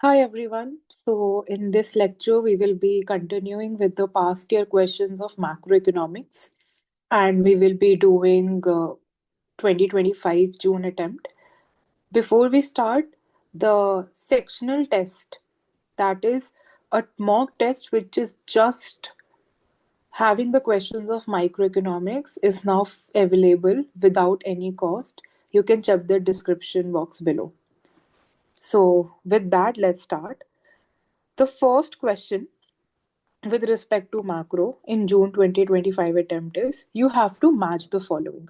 Hi everyone. So, in this lecture, we will be continuing with the past year questions of macroeconomics, and we will be doing 2025 June attempt. Before we start, the sectional test, that is a mock test which is just having the questions of microeconomics, is now available without any cost. You can check the description box below. So, with that, let's start. The first question with respect to macro in June 2025 attempt is you have to match the following.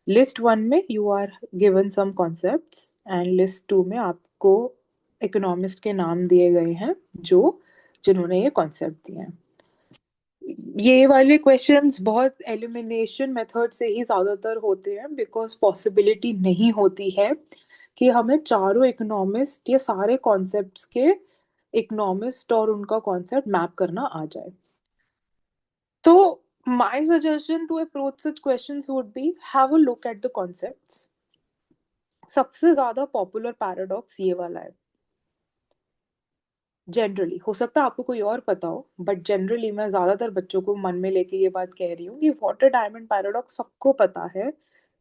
List one में you are given some concepts and list two में आपको economist के नाम दिए गए हैं जो जिन्होंने ये कॉन्सेप्ट दिए हैं. ये वाले क्वेश्चंस बहुत एलिमिनेशन मेथड से ही ज्यादातर होते हैं बिकॉज पॉसिबिलिटी नहीं होती है कि हमें चारों इकोनॉमिस्ट या सारे कॉन्सेप्ट्स के इकोनॉमिस्ट और उनका कॉन्सेप्ट मैप करना आ जाए. So, my suggestion to approach such questions would be have a look at the concepts. सबसे ज्यादा पॉपुलर पैराडॉक्स ये वाला है. जनरली हो सकता है आपको कोई और पता हो, बट जनरली मैं ज्यादातर बच्चों को मन में लेके ये बात कह रही हूँ कि वाटर डायमंड पैराडॉक्स सबको पता है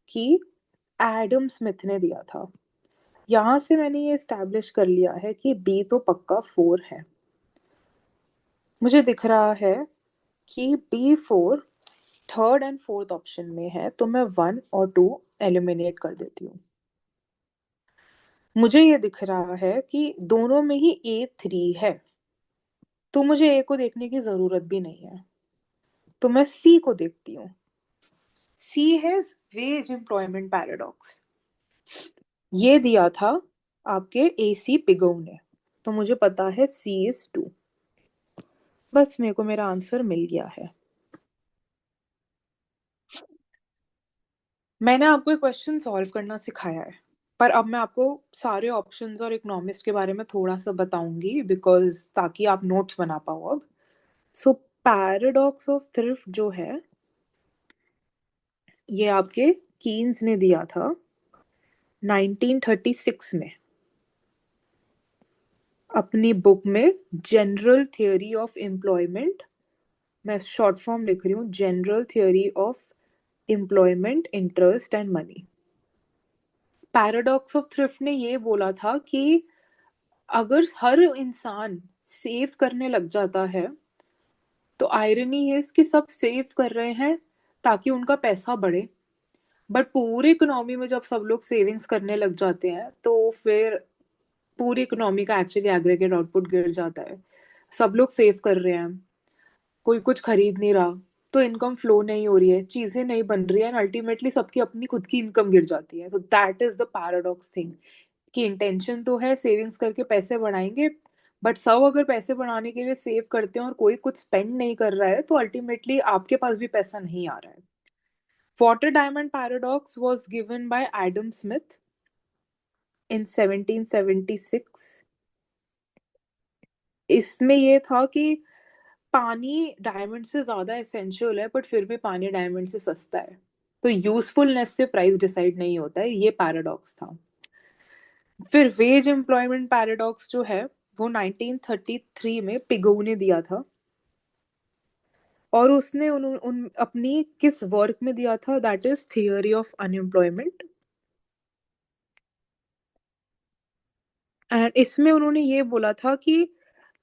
कि एडम स्मिथ ने दिया था. यहां से मैंने ये स्टैब्लिश कर लिया है कि बी तो पक्का 4 है. मुझे दिख रहा है कि B4 third and fourth option में है, तो मैं 1 और 2 एलिमिनेट कर देती हूँ. मुझे ये दिख रहा है कि दोनों में ही A3 है, तो मुझे A को देखने की जरूरत भी नहीं है, तो मैं C को देखती हूँ. C है वेज एम्प्लॉयमेंट पैराडॉक्स. ये दिया था आपके AC पिगो ने, तो मुझे पता है C is 2. बस मेरे को मेरा आंसर मिल गया है. मैंने आपको एक क्वेश्चन सॉल्व करना सिखाया है, पर अब मैं आपको सारे ऑप्शंस और इकोनॉमिस्ट के बारे में थोड़ा सा बताऊंगी बिकॉज ताकि आप नोट्स बना पाओ अब. सो पैराडॉक्स ऑफ थ्रिफ्ट जो है ये आपके कीन्स ने दिया था 1936 में अपनी बुक में जनरल थियोरी ऑफ एम्प्लॉयमेंट. मैं शॉर्ट फॉर्म लिख रही हूँ, general theory of employment interest and money. Paradox of thrift ने ये बोला था कि अगर हर इंसान सेव करने लग जाता है तो आयरनी है इसकी सब सेव कर रहे हैं ताकि उनका पैसा बढ़े, बट पूरी इकोनॉमी में जब सब लोग सेविंग्स करने लग जाते हैं तो फिर पूरी इकोनॉमी का एक्चुअली एग्रीगेट आउटपुट गिर जाता है. सब लोग सेव कर रहे हैं, कोई कुछ खरीद नहीं रहा, तो इनकम फ्लो नहीं हो रही है, चीजें नहीं बन रही है, एंड अल्टीमेटली सबकी अपनी खुद की इनकम गिर जाती है. So that is the paradox thing कि इंटेंशन तो है सेविंग्स करके पैसे बढ़ाएंगे, बट सब अगर पैसे बढ़ाने के लिए सेव करते हैं और कोई कुछ स्पेंड नहीं कर रहा है तो अल्टीमेटली आपके पास भी पैसा नहीं आ रहा है. Water diamond paradox was given by Adam Smith in 1776. इसमें ये था कि पानी डायमंड से ज्यादा एसेंशियल है बट फिर भी पानी डायमंड से सस्ता है, तो यूजफुलनेस से प्राइस डिसाइड नहीं होता है, ये पैराडॉक्स था. फिर वेज एम्प्लॉयमेंट पैराडॉक्स जो है वो 1933 में पिगो ने दिया था, और उसने उन अपनी किस वर्क में दिया था, that is theory of unemployment. And इसमें उन्होंने ये बोला था कि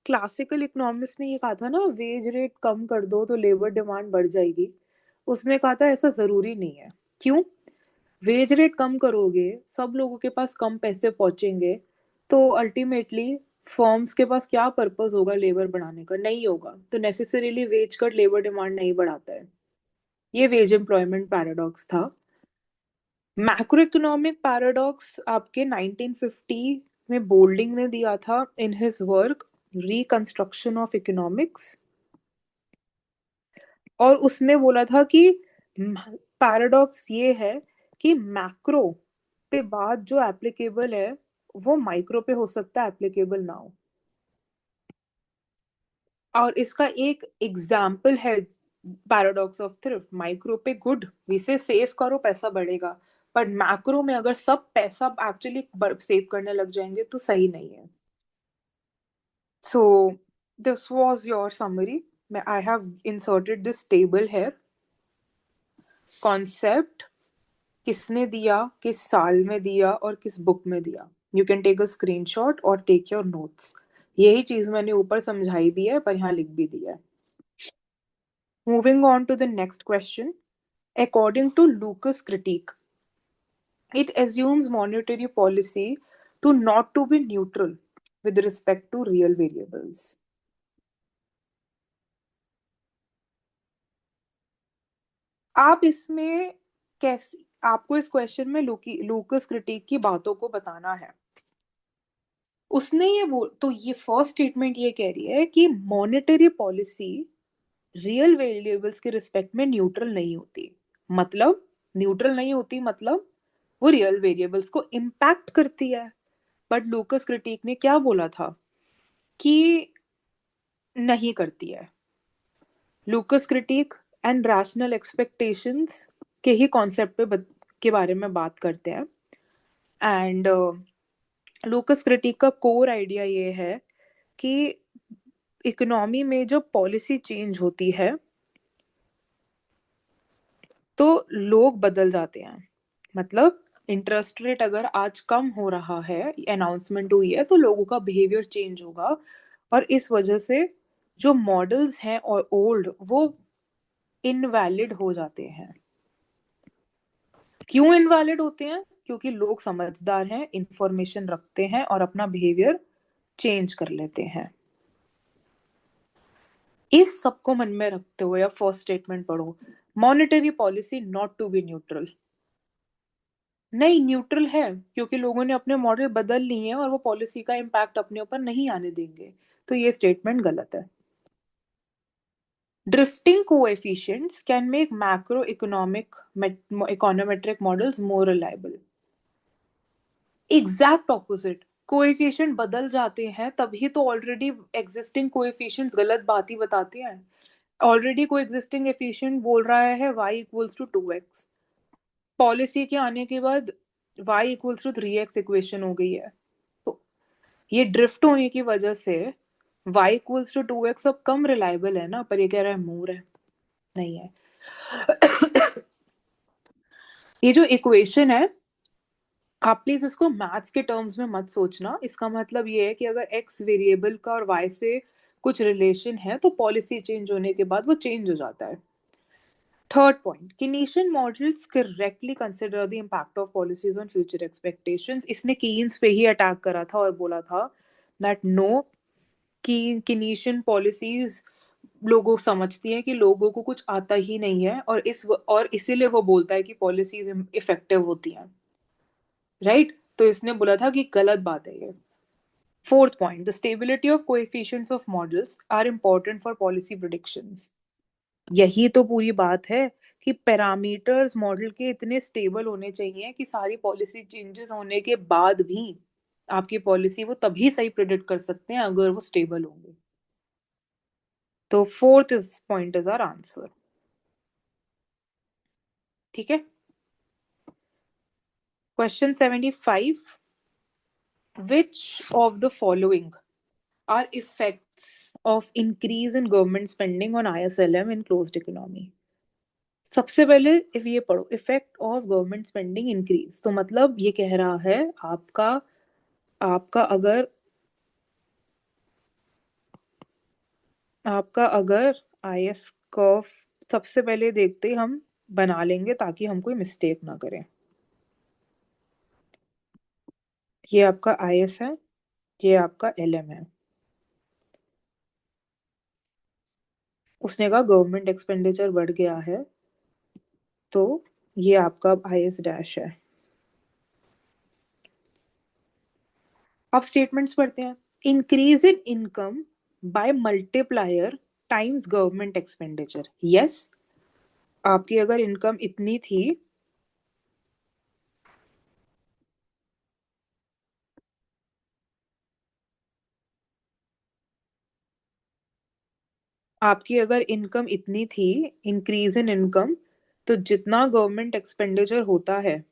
क्लासिकल इकोनॉमिस्ट ने ये कहा था ना वेज रेट कम कर दो तो लेबर डिमांड बढ़ जाएगी. उसने कहा था ऐसा जरूरी नहीं है. क्यों? वेज रेट कम करोगे, सब लोगों के पास कम पैसे पहुंचेंगे, तो अल्टीमेटली फर्म्स के पास क्या पर्पस होगा लेबर बढ़ाने का? नहीं होगा, तो necessarily veg cut labour demand नहीं बढ़ाता है. ये वेज एम्प्लॉयमेंट पैराडॉक्स था. मैक्रो इकोनॉमिक पैराडॉक्स आपके 1950 में बोल्डिंग ने दिया था in his work reconstruction of economics, और उसने बोला था कि पैराडॉक्स ये है कि मैक्रो पे बात जो एप्लीकेबल है वो माइक्रो पे हो सकता है एप्लीकेबल ना हो. और इसका एक एग्जाम्पल है पैराडॉक्स ऑफ थ्रिफ्ट. माइक्रो पे गुड, इसे सेव करो पैसा बढ़ेगा, पर मैक्रो में अगर सब पैसा एक्चुअली सेव करने लग जाएंगे तो सही नहीं है. So this was your summary. I have inserted this table here. Concept, किसने दिया, किस साल में दिया और किस बुक में दिया. You can take a screenshot और टेक योर नोट्स. यही चीज मैंने ऊपर समझाई भी है पर यहाँ लिख भी दिया है. Moving on to the next question. According to Lucas critique, it assumes monetary policy to not to be neutral with respect to real variables. आप इसमें कैसे, आपको इस क्वेश्चन में लूकस क्रिटिक की बातों को बताना है. उसने ये तो ये फर्स्ट स्टेटमेंट ये कह रही है कि मॉनेटरी पॉलिसी रियल वेरिएबल्स के रिस्पेक्ट में न्यूट्रल नहीं होती. मतलब न्यूट्रल नहीं होती मतलब वो रियल वेरिएबल्स को इम्पैक्ट करती है. बट लूकस क्रिटिक ने क्या बोला था कि नहीं करती है. लूकस क्रिटिक एंड रैशनल एक्सपेक्टेशंस के ही कॉन्सेप्ट के बारे में बात करते हैं. एंड लूकस क्रिटिक का कोर आइडिया ये है कि इकोनॉमी में जब पॉलिसी चेंज होती है तो लोग बदल जाते हैं. मतलब इंटरेस्ट रेट अगर आज कम हो रहा है, अनाउंसमेंट हुई है, तो लोगों का बिहेवियर चेंज होगा. और इस वजह से जो मॉडल्स हैं और ओल्ड वो इनवैलिड हो जाते हैं. क्यों इनवैलिड होते हैं? क्योंकि लोग समझदार हैं, इंफॉर्मेशन रखते हैं और अपना बिहेवियर चेंज कर लेते हैं. इस सबको मन में रखते हुए अब फर्स्ट स्टेटमेंट पढ़ो. Monetary policy not to be neutral. नहीं, न्यूट्रल है क्योंकि लोगों ने अपने मॉडल बदल लिए हैं और वो पॉलिसी का इम्पैक्ट अपने ऊपर नहीं आने देंगे. तो ये स्टेटमेंट गलत है. Drifting coefficients can make macro econometric models more reliable. Exact opposite. Coefficient बदल जाते हैं तभी तो ऑलरेडी एग्जिस्टिंग कोएफिशिएंट्स गलत बात ही बताते हैं. ऑलरेडी कोई एग्जिस्टिंग एफिशिएंट बोल रहा है y equals to 2x. Policy के आने के बाद y equals to 3x equation हो गई है. तो ये ड्रिफ्ट होने की वजह से y इक्वल्स टू 2x अब कम रिलायबल है ना. पर ये कह रहा है मोर है. नहीं है. ये जो इक्वेशन है, आप प्लीज इसको मैथ्स के टर्म्स में मत सोचना. इसका मतलब ये है कि अगर x वेरिएबल का और y से कुछ रिलेशन है तो पॉलिसी चेंज होने के बाद वो चेंज हो जाता है. Third point, Keynesian models correctly consider the impact of policies on future expectations. इसने कीन्स पे ही अटैक करा था और बोला था that no, Keynesian policies लोगों समझती हैं कि लोगों को कुछ आता ही नहीं है और इसीलिए वो बोलता है कि पॉलिसीज इफेक्टिव होती हैं. राइट. तो इसने बोला था कि गलत बात है ये. Fourth point, the stability of coefficients of models are important for policy predictions. यही तो पूरी बात है कि पैरामीटर्स मॉडल के इतने स्टेबल होने चाहिए कि सारी पॉलिसी चेंजेस होने के बाद भी आपकी पॉलिसी वो तभी सही प्रिडिक्ट कर सकते हैं अगर वो स्टेबल होंगे. तो fourth is point is our answer. ठीक है. Question 75. Which of the following are effects of increase in government spending on ISLM in closed economy. सबसे पहले इफ ये पढ़ो, effect of government spending increase. तो मतलब ये कह रहा है आपका आपका अगर IS कर्व सबसे पहले देखते हम बना लेंगे ताकि हम कोई मिस्टेक ना करें. ये आपका IS है, ये आपका LM है. उसने कहा गवर्नमेंट एक्सपेंडिचर बढ़ गया है तो ये आपका IS डैश है. अब स्टेटमेंट्स पढ़ते हैं. Increase in income by multiplier times government expenditure. Yes, आपकी अगर इनकम इतनी थी, आपकी अगर इनकम इतनी थी, इंक्रीज इन इनकम, तो जितना गवर्नमेंट एक्सपेंडिचर होता है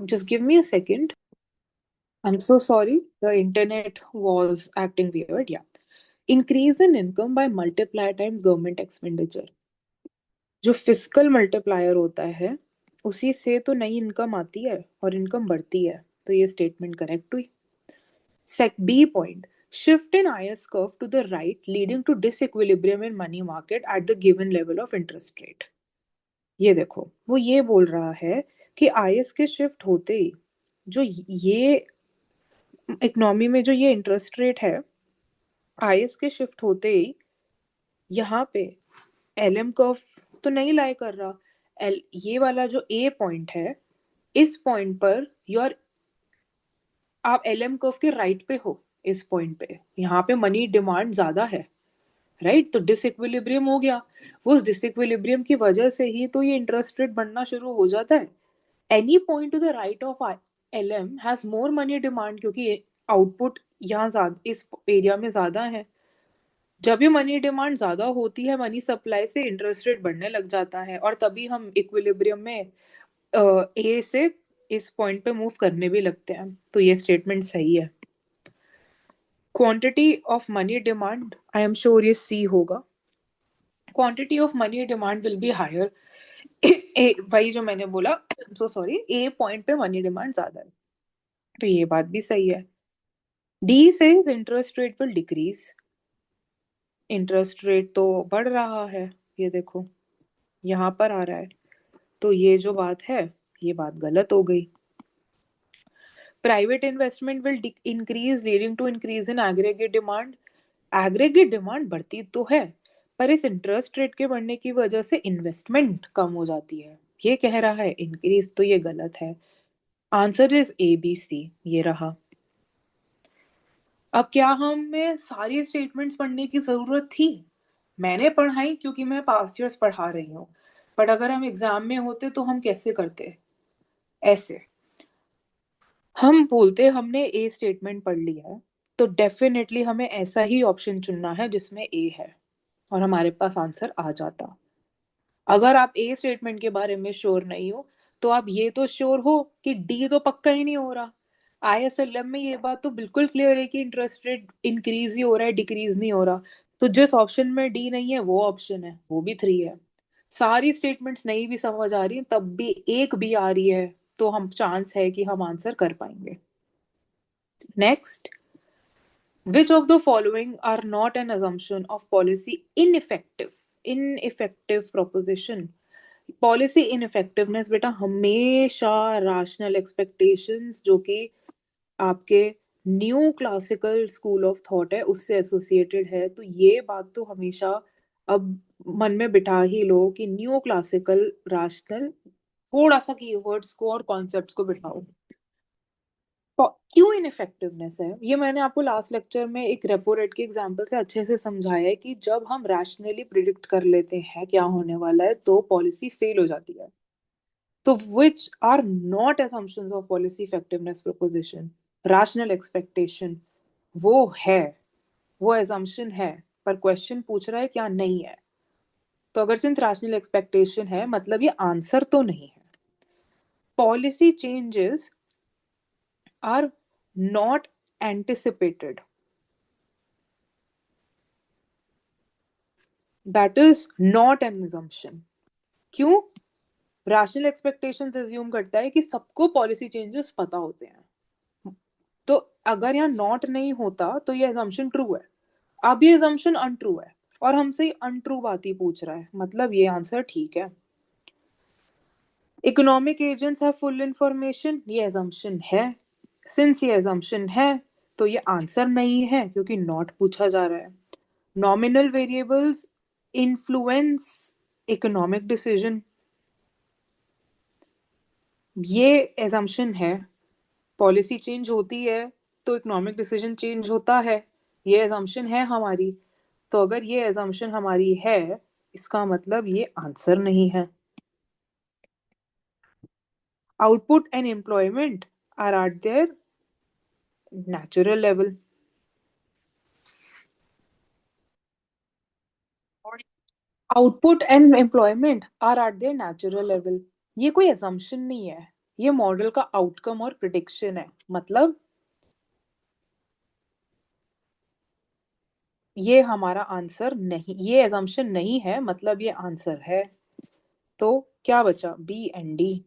Just give me a second. I'm so sorry. The internet was acting weird. Yeah. Increase in income by multiplier times government expenditure. जो फिस्कल मल्टीप्लायर होता है उसी से तो नई इनकम आती है और इनकम बढ़ती है, तो ये स्टेटमेंट करेक्ट हुई. Sec B point. Shift in IS curve to the right, leading to disequilibrium in money market at the given level of interest rate. ये देखो, वो ये बोल रहा है कि IS के शिफ्ट होते ही जो ये इकोनॉमी में जो ये इंटरेस्ट रेट है, IS के शिफ्ट होते ही यहाँ पे LM कर्व तो नहीं लाई कर रहा. ये वाला जो A पॉइंट है, इस पॉइंट पर आप LM कर्व के राइट पे हो. इस पॉइंट पे यहाँ पे मनी डिमांड ज्यादा है, राइट? तो डिसइक्विलिब्रियम हो गया. वो उस डिसइक्विलिब्रियम की वजह से ही तो ये इंटरेस्ट रेट बढ़ना शुरू हो जाता है. Any point two the right of LM has more money demand, क्योंकि आउटपुट यहाँ ज्यादा इस एरिया में ज्यादा है. जब ये मनी डिमांड ज्यादा होती है मनी सप्लाई से, इंटरेस्ट रेट बढ़ने लग जाता है और तभी हम इक्विलिब्रियम में ए से इस पॉइंट पे मूव करने भी लगते हैं. तो ये स्टेटमेंट सही है. Quantity of money demand, I am sure ये सी होगा. Quantity of money demand will be higher. वही जो मैंने बोला, सो सॉरी, ए पॉइंट पे मनी डिमांड ज्यादा है, तो ये बात भी सही है. D says interest rate will decrease. Interest rate तो बढ़ रहा है, ये देखो यहाँ पर आ रहा है, तो ये जो बात है ये बात गलत हो गई. Private investment will increase leading to increase in aggregate demand. Aggregate demand बढ़ती तो है, पर इस इंटरेस्ट रेट के बढ़ने की वजह से इन्वेस्टमेंट कम हो जाती है. ये कह रहा है इंक्रीज, तो ये गलत है. आंसर इज ABC, ये रहा. अब क्या हमें सारी स्टेटमेंट्स पढ़ने की जरूरत थी? मैंने पढ़ाई क्योंकि मैं पास्ट ईयर्स पढ़ा रही हूँ, बट अगर हम एग्जाम में होते तो हम कैसे करते? ऐसे हम बोलते हमने ए स्टेटमेंट पढ़ लिया है, तो डेफिनेटली हमें ऐसा ही ऑप्शन चुनना है जिसमें ए है, और हमारे पास आंसर आ जाता. अगर आप ए स्टेटमेंट के बारे में श्योर नहीं हो, तो आप ये तो श्योर हो कि डी तो पक्का ही नहीं हो रहा. ISLM में ये बात तो बिल्कुल क्लियर है कि इंटरेस्ट रेट इंक्रीज ही हो रहा है, डिक्रीज नहीं हो रहा. तो जिस ऑप्शन में डी नहीं है वो ऑप्शन है, वो भी 3 है. सारी स्टेटमेंट्स नहीं भी समझ आ रही तब भी एक भी आ रही है, तो हम चांस है कि हम आंसर कर पाएंगे. Next. Which of the following are not an assumption of policy ineffective? Ineffective proposition. Policy ineffectiveness बेटा हमेशा रैशनल एक्सपेक्टेशंस, जो कि आपके new classical school of thought है, उससे एसोसिएटेड है. तो ये बात तो हमेशा अब मन में बिठा ही लो कि न्यू क्लासिकल रैशनल, थोड़ा सा कीवर्ड्स को और कॉन्सेप्ट्स को बिठाओ. क्यों इनफेक्टिवनेस है, ये मैंने आपको लास्ट लेक्चर में एक रेपो रेट के एग्जांपल से अच्छे से समझाया है कि जब हम रैशनली प्रिडिक्ट कर लेते हैं क्या होने वाला है तो पॉलिसी फेल हो जाती है. तो which are not assumptions of policy effectiveness proposition? Rational expectation वो है, वो assumption है, पर क्वेश्चन पूछ रहा है क्या नहीं है. तो अगर सिंस रैशनल एक्सपेक्टेशन है मतलब ये आंसर तो नहीं है. Policy changes are not anticipated. That is not an assumption. क्यों? रैशनल एक्सपेक्टेशंस अज्यूम करता है कि सबको पॉलिसी चेंजेस पता होते हैं. तो अगर यहाँ नॉट नहीं होता तो ये assumption ट्रू है. अब ये assumption अनट्रू है और हमसे अनट्रू बात ही पूछ रहा है, मतलब ये आंसर ठीक है. Economic agents have full information, ये assumption है. सिंस ये assumption है तो ये आंसर नहीं है क्योंकि नॉट पूछा जा रहा है. Nominal variables influence economic decision, ये assumption है. पॉलिसी चेंज होती है तो इकोनॉमिक डिसीजन चेंज होता है, ये assumption है हमारी. तो अगर ये assumption हमारी है, इसका मतलब ये आंसर नहीं है. Output and employment are at their natural level. Output and employment are at their natural level, ये कोई assumption नहीं है. ये मॉडल का आउटकम और प्रिडिक्शन है, मतलब ये हमारा आंसर नहीं, ये एजम्पशन नहीं है, मतलब ये आंसर है। तो क्या बचा? B and D.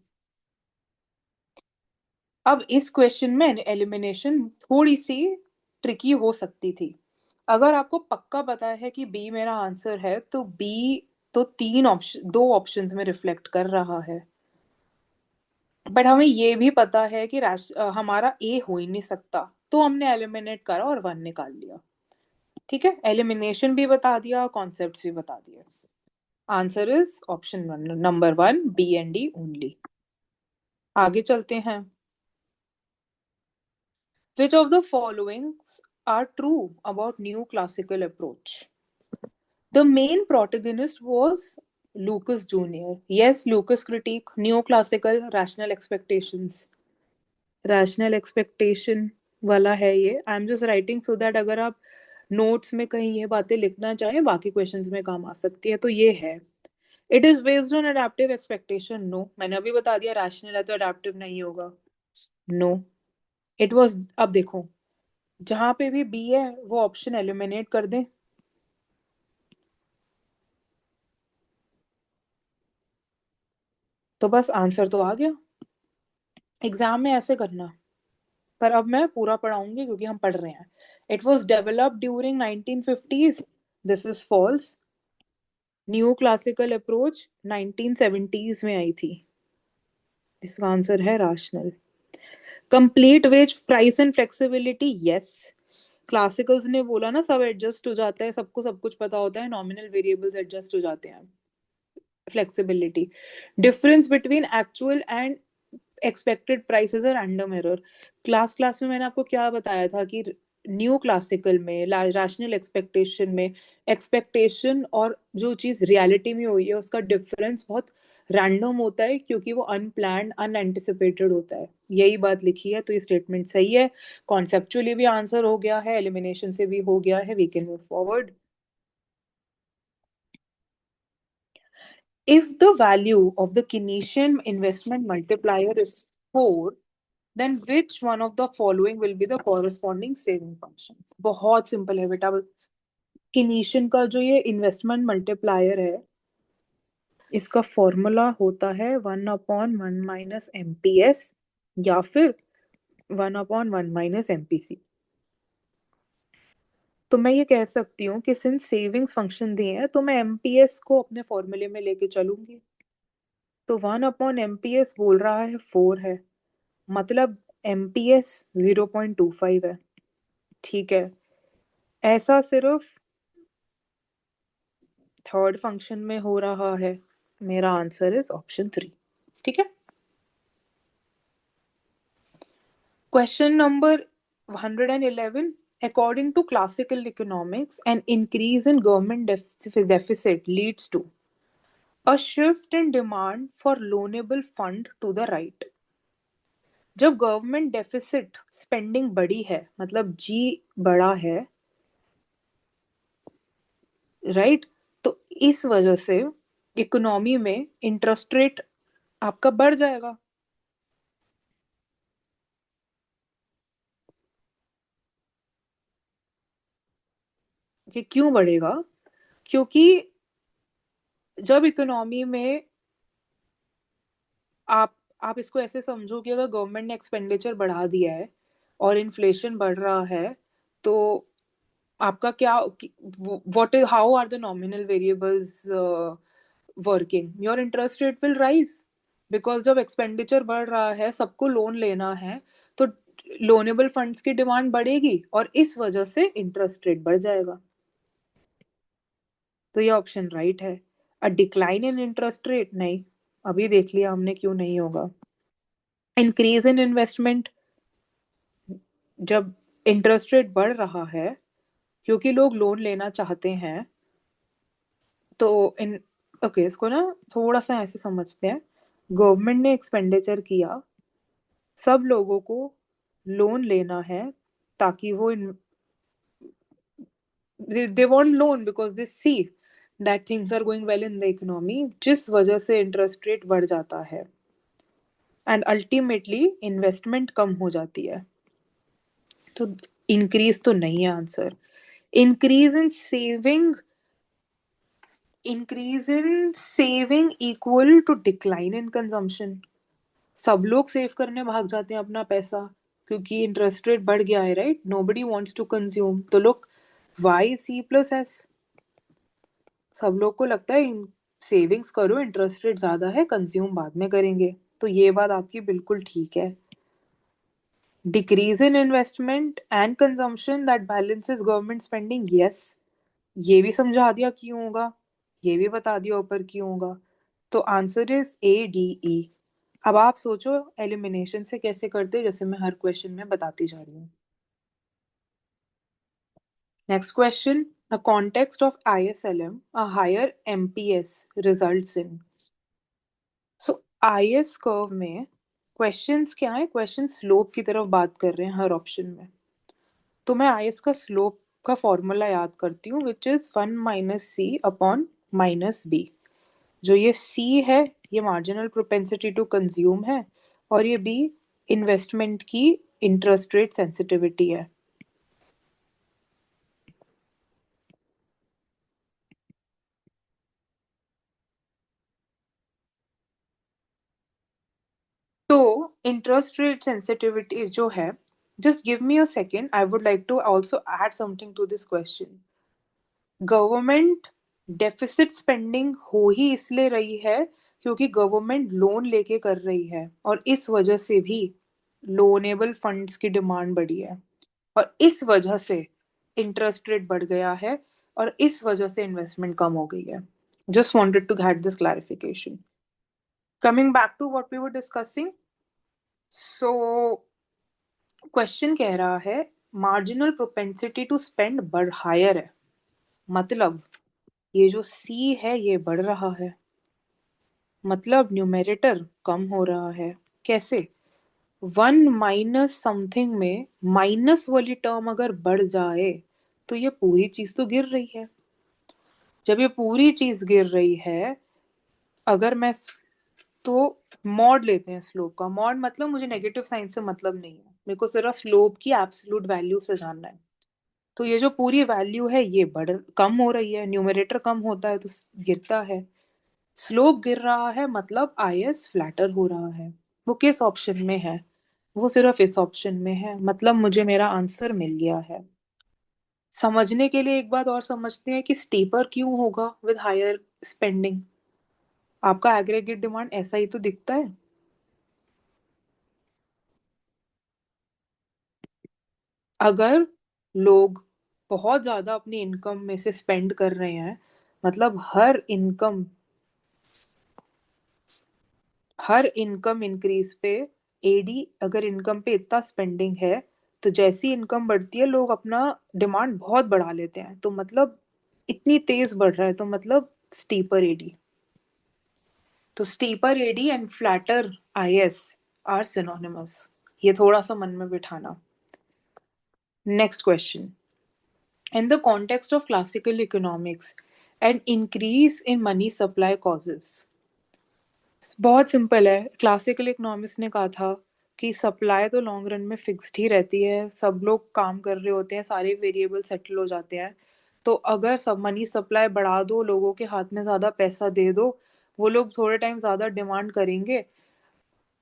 अब इस क्वेश्चन में एलिमिनेशन थोड़ी सी ट्रिकी हो सकती थी। अगर आपको पक्का पता है कि बी मेरा आंसर है, तो बी तो तीन ऑप्शन, दो ऑप्शंस में रिफ्लेक्ट कर रहा है। बट हमें ये भी पता है कि हमारा ए हो ही नहीं सकता, तो हमने एलिमिनेट करा और वन निकाल लिया। ठीक है, एलिमिनेशन भी बता दिया, कॉन्सेप्ट्स भी बता दिए। Answer is option one, number one, B and D only. आगे चलते हैं। Which of the followings are true about new classical approach? The main protagonist was Lucas Jr. Yes, Lucas critique, neoclassical, rational expectations. Rational expectation वाला है ये। आई am just writing so that अगर आप notes में कहीं ये बातें लिखना चाहें, बाकी क्वेश्चंस में काम आ सकती है, तो ये है। It is based on adaptive expectation. No, मैंने अभी बता दिया रैशनल है तो अडेप्टिव नहीं होगा। नो, इट वॉज, अब देखो जहां पे भी बी है वो ऑप्शन एलिमिनेट कर दें, तो बस आंसर तो आ गया। एग्जाम में ऐसे करना, पर अब मैं पूरा पढ़ाऊंगी क्योंकि हम पढ़ रहे हैं। It was developed during 1950s। This is false. New classical approach 1970s में आई थी। इसका आंसर है rational. Complete wage price and flexibility, yes. Classicals ने बोला ना सब एडजस्ट हो जाता है, सबको सब कुछ पता होता है, नॉमिनल वेरिएबल्स एडजस्ट हो जाते हैं। Flexibility. Difference between actual and expected prices और रैंडम एरर। क्लास में मैंने आपको क्या बताया था कि न्यू क्लासिकल में, रैशनल एक्सपेक्टेशन में, एक्सपेक्टेशन और जो चीज रियलिटी में हुई है उसका डिफरेंस बहुत रैंडम होता है, क्योंकि वो अनप्लान्ड अनएंटिसिपेटेड होता है। यही बात लिखी है, तो ये स्टेटमेंट सही है। कॉन्सेप्चुअली भी आंसर हो गया है, एलिमिनेशन से भी हो गया है, we can move forward. If the value of the Keynesian investment multiplier is 4, then which one of the following will be the corresponding saving function? बहुत सिंपल है बेटा। Keynesian का जो ये इन्वेस्टमेंट मल्टीप्लायर है, इसका फॉर्मूला होता है 1/1 - MPS, या फिर 1/1 - MPC। तो मैं ये कह सकती हूँ कि सिंस सेविंग्स फंक्शन दिए हैं, तो मैं एमपीएस को अपने फॉर्मूले में लेके चलूंगी। तो 1/MPS बोल रहा है 4 है, मतलब एमपीएस 0.25 है। ठीक है, ऐसा सिर्फ थर्ड फंक्शन में हो रहा है। मेरा आंसर इज ऑप्शन 3। ठीक है, question number 111। According to classical economics, an increase in government deficit leads to a shift in demand for loanable fund to the right। जब गवर्नमेंट डेफिसिट स्पेंडिंग बड़ी है, मतलब जी बड़ा है, राइट, तो इस वजह से इकोनॉमी में इंटरेस्ट रेट आपका बढ़ जाएगा। ये क्यों बढ़ेगा? क्योंकि जब इकोनॉमी में आप आप इसको ऐसे समझो कि अगर गवर्नमेंट ने एक्सपेंडिचर बढ़ा दिया है और इन्फ्लेशन बढ़ रहा है, तो आपका क्या, what is, how are the nominal variables working? Your interest rate will rise, because जब एक्सपेंडिचर बढ़ रहा है, सबको लोन लेना है, तो लोनेबल फंड्स की डिमांड बढ़ेगी और इस वजह से इंटरेस्ट रेट बढ़ जाएगा। तो ये ऑप्शन राइट है। A decline in interest rate नहीं, अभी देख लिया हमने क्यों नहीं होगा। इंक्रीज इन इन्वेस्टमेंट, जब इंटरेस्ट रेट बढ़ रहा है क्योंकि लोग लोन लेना चाहते हैं, तो इन, ओके, इसको ना थोड़ा सा ऐसे समझते हैं। गवर्नमेंट ने एक्सपेंडिचर किया, सब लोगों को लोन लेना है, ताकि वो they want loan because they see that things are going well in the economy, जिस वजह से इंटरेस्ट रेट बढ़ जाता है। एंड अल्टीमेटली इन्वेस्टमेंट कम हो जाती है। तो इंक्रीज तो नहीं है answer. Increase in saving, increase in saving equal to decline in consumption. सब लोग सेव करने भाग जाते हैं अपना पैसा, क्योंकि इंटरेस्ट रेट बढ़ गया है, right? Nobody wants to consume, तो लोग वाई सी प्लस एस, सब लोग को लगता है सेविंग्स करो, इंटरेस्ट रेट ज्यादा है, कंज्यूम बाद में करेंगे। तो ये बात आपकी बिल्कुल ठीक है। Decrease in investment and consumption that balances government spending, yes, ये भी समझा दिया क्यों होगा, ये भी बता दिया ऊपर क्यों होगा। तो answer is A D E. अब आप सोचो एलिमिनेशन से कैसे करते, जैसे मैं हर क्वेश्चन में बताती जा रही हूँ। Next question, a context of ISLM, a higher MPS results in। So IS curve में क्वेश्चंस क्या है, क्वेश्चन स्लोप की तरफ बात कर रहे हैं हर ऑप्शन में। तो मैं IS का स्लोप का फॉर्मूला याद करती हूँ, विच इज 1 - C/-B। जो ये C है, ये मार्जिनल प्रोपेंसिटी टू कंज्यूम है, और ये B इन्वेस्टमेंट की इंटरेस्ट रेट सेंसिटिविटी है। तो इंटरेस्ट रेट सेंसिटिविटी जो है, just give me a second, I would like to also add something to this question. Government deficit spending हो ही इसलिए रही है क्योंकि गवर्नमेंट लोन लेके कर रही है, और इस वजह से भी लोनेबल फंड्स की डिमांड बढ़ी है, और इस वजह से इंटरेस्ट रेट बढ़ गया है, और इस वजह से इन्वेस्टमेंट कम हो गई है। Just wanted to get this clarification. Coming back to what we were discussing, so question कह रहा है मार्जिनल प्रोपेंसिटी टू स्पेंड बढ़ हायर है, मतलब ये जो सी है ये बढ़ रहा है, मतलब न्यूमेरेटर कम हो रहा है। कैसे? 1 - समथिंग में माइनस वाली टर्म अगर बढ़ जाए तो ये पूरी चीज तो गिर रही है। जब ये पूरी चीज गिर रही है, अगर मैं, तो मॉड लेते हैं स्लोप का। मॉड मतलब मुझे नेगेटिव साइन से मतलब नहीं है, मेरे को सिर्फ स्लोप की एब्सोल्यूट वैल्यू से जानना है। तो ये जो पूरी वैल्यू है ये बढ़ कम हो रही है, न्यूमरेटर कम होता है तो गिरता है। स्लोप गिर रहा है मतलब आईएस फ्लैटर हो रहा है। वो किस ऑप्शन में है? वो सिर्फ इस ऑप्शन में है, मतलब मुझे मेरा आंसर मिल गया है। समझने के लिए एक बात और समझते हैं कि स्टीपर क्यों होगा विद हायर स्पेंडिंग। आपका एग्रीगेट डिमांड ऐसा ही तो दिखता है। अगर लोग बहुत ज्यादा अपनी इनकम में से स्पेंड कर रहे हैं, मतलब हर इनकम इंक्रीज पे एडी, अगर इनकम पे इतना स्पेंडिंग है, तो जैसी इनकम बढ़ती है लोग अपना डिमांड बहुत बढ़ा लेते हैं, तो मतलब इतनी तेज बढ़ रहा है, तो मतलब स्टीपर एडी। तो steeper AD and flatter IS are synonymous. ये थोड़ा सा मन में बिठाना। Next question, in the context of classical economics, an increase in money supply causes। बहुत सिंपल है, क्लासिकल इकोनॉमिक्स ने कहा था कि सप्लाई तो लॉन्ग रन में फिक्स्ड ही रहती है, सब लोग काम कर रहे होते हैं, सारे वेरिएबल सेटल हो जाते हैं। तो अगर सब मनी सप्लाई बढ़ा दो, लोगों के हाथ में ज़्यादा पैसा दे दो, वो लोग थोड़े टाइम ज़्यादा डिमांड करेंगे,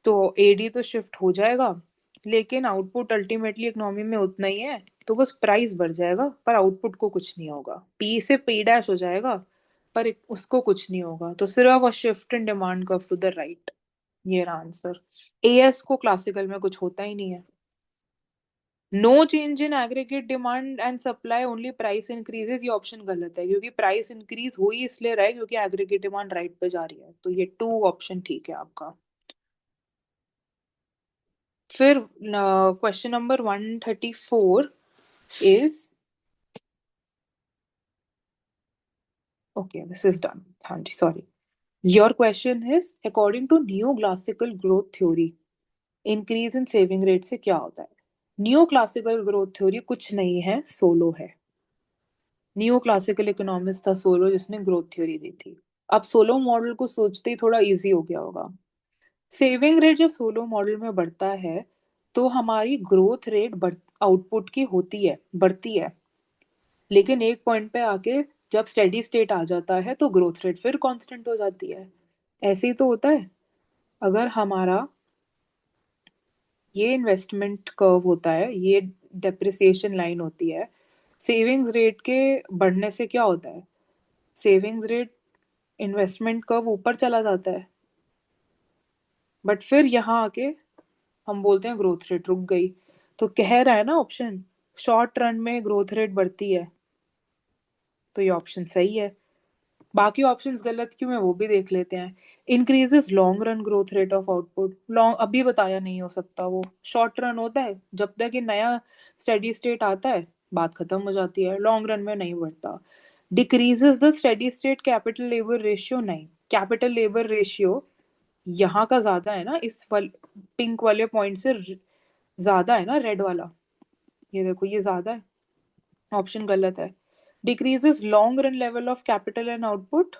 तो एडी तो शिफ्ट हो जाएगा, लेकिन आउटपुट अल्टीमेटली इकोनॉमी में उतना ही है, तो बस प्राइस बढ़ जाएगा पर आउटपुट को कुछ नहीं होगा। पी से पी डैश हो जाएगा पर उसको कुछ नहीं होगा, तो सिर्फ a shift in demand curve to the right. ये रहा आंसर। एएस को क्लासिकल में कुछ होता ही नहीं है। No change in aggregate demand and supply, only price increases, ये ऑप्शन गलत है, क्योंकि प्राइस इंक्रीज हो ही इसलिए रहा है क्योंकि एग्रीगेट डिमांड राइट पे जा रही है, तो ये टू ऑप्शन ठीक है आपका। फिर question number 134 is, okay this is done, हाँ जी sorry. Your question is, according to new classical growth theory increase in saving rate से क्या होता है? न्यू क्लासिकल ग्रोथ थ्योरी कुछ नहीं है, सोलो है। न्यू क्लासिकल इकोनॉमिस्ट था सोलो जिसने ग्रोथ थ्योरी दी थी। अब सोलो मॉडल को सोचते ही थोड़ा इजी हो गया होगा। सेविंग रेट जब सोलो मॉडल में बढ़ता है तो हमारी ग्रोथ रेट आउटपुट की होती है, बढ़ती है, लेकिन एक पॉइंट पे आके जब स्टेडी स्टेट आ जाता है तो ग्रोथ रेट फिर कांस्टेंट हो जाती है। ऐसे ही तो होता है। अगर हमारा ये इन्वेस्टमेंट कर्व होता है, ये डेप्रिसिएशन लाइन होती है, सेविंग्स रेट के बढ़ने से क्या होता है, सेविंग्स रेट इन्वेस्टमेंट कर्व ऊपर चला जाता है, बट फिर यहाँ आके हम बोलते हैं ग्रोथ रेट रुक गई। तो कह रहा है ना ऑप्शन, शॉर्ट रन में ग्रोथ रेट बढ़ती है, तो ये ऑप्शन सही है। बाकी ऑप्शंस गलत क्यों है वो भी देख लेते हैं। Increases long run growth rate of output, long अभी बताया नहीं हो सकता, वो शॉर्ट रन होता है, जब तक ये नया स्टेडी स्टेट आता है बात खत्म हो जाती है, लॉन्ग रन में नहीं बढ़ता। Decreases the steady state capital labour ratio, नहीं, कैपिटल लेबर रेशियो यहाँ का ज्यादा है ना, पिंक वाले पॉइंट से ज्यादा है ना, रेड वाला, ये देखो ये ज्यादा है, ऑप्शन गलत है। Decreases long run level of capital and output,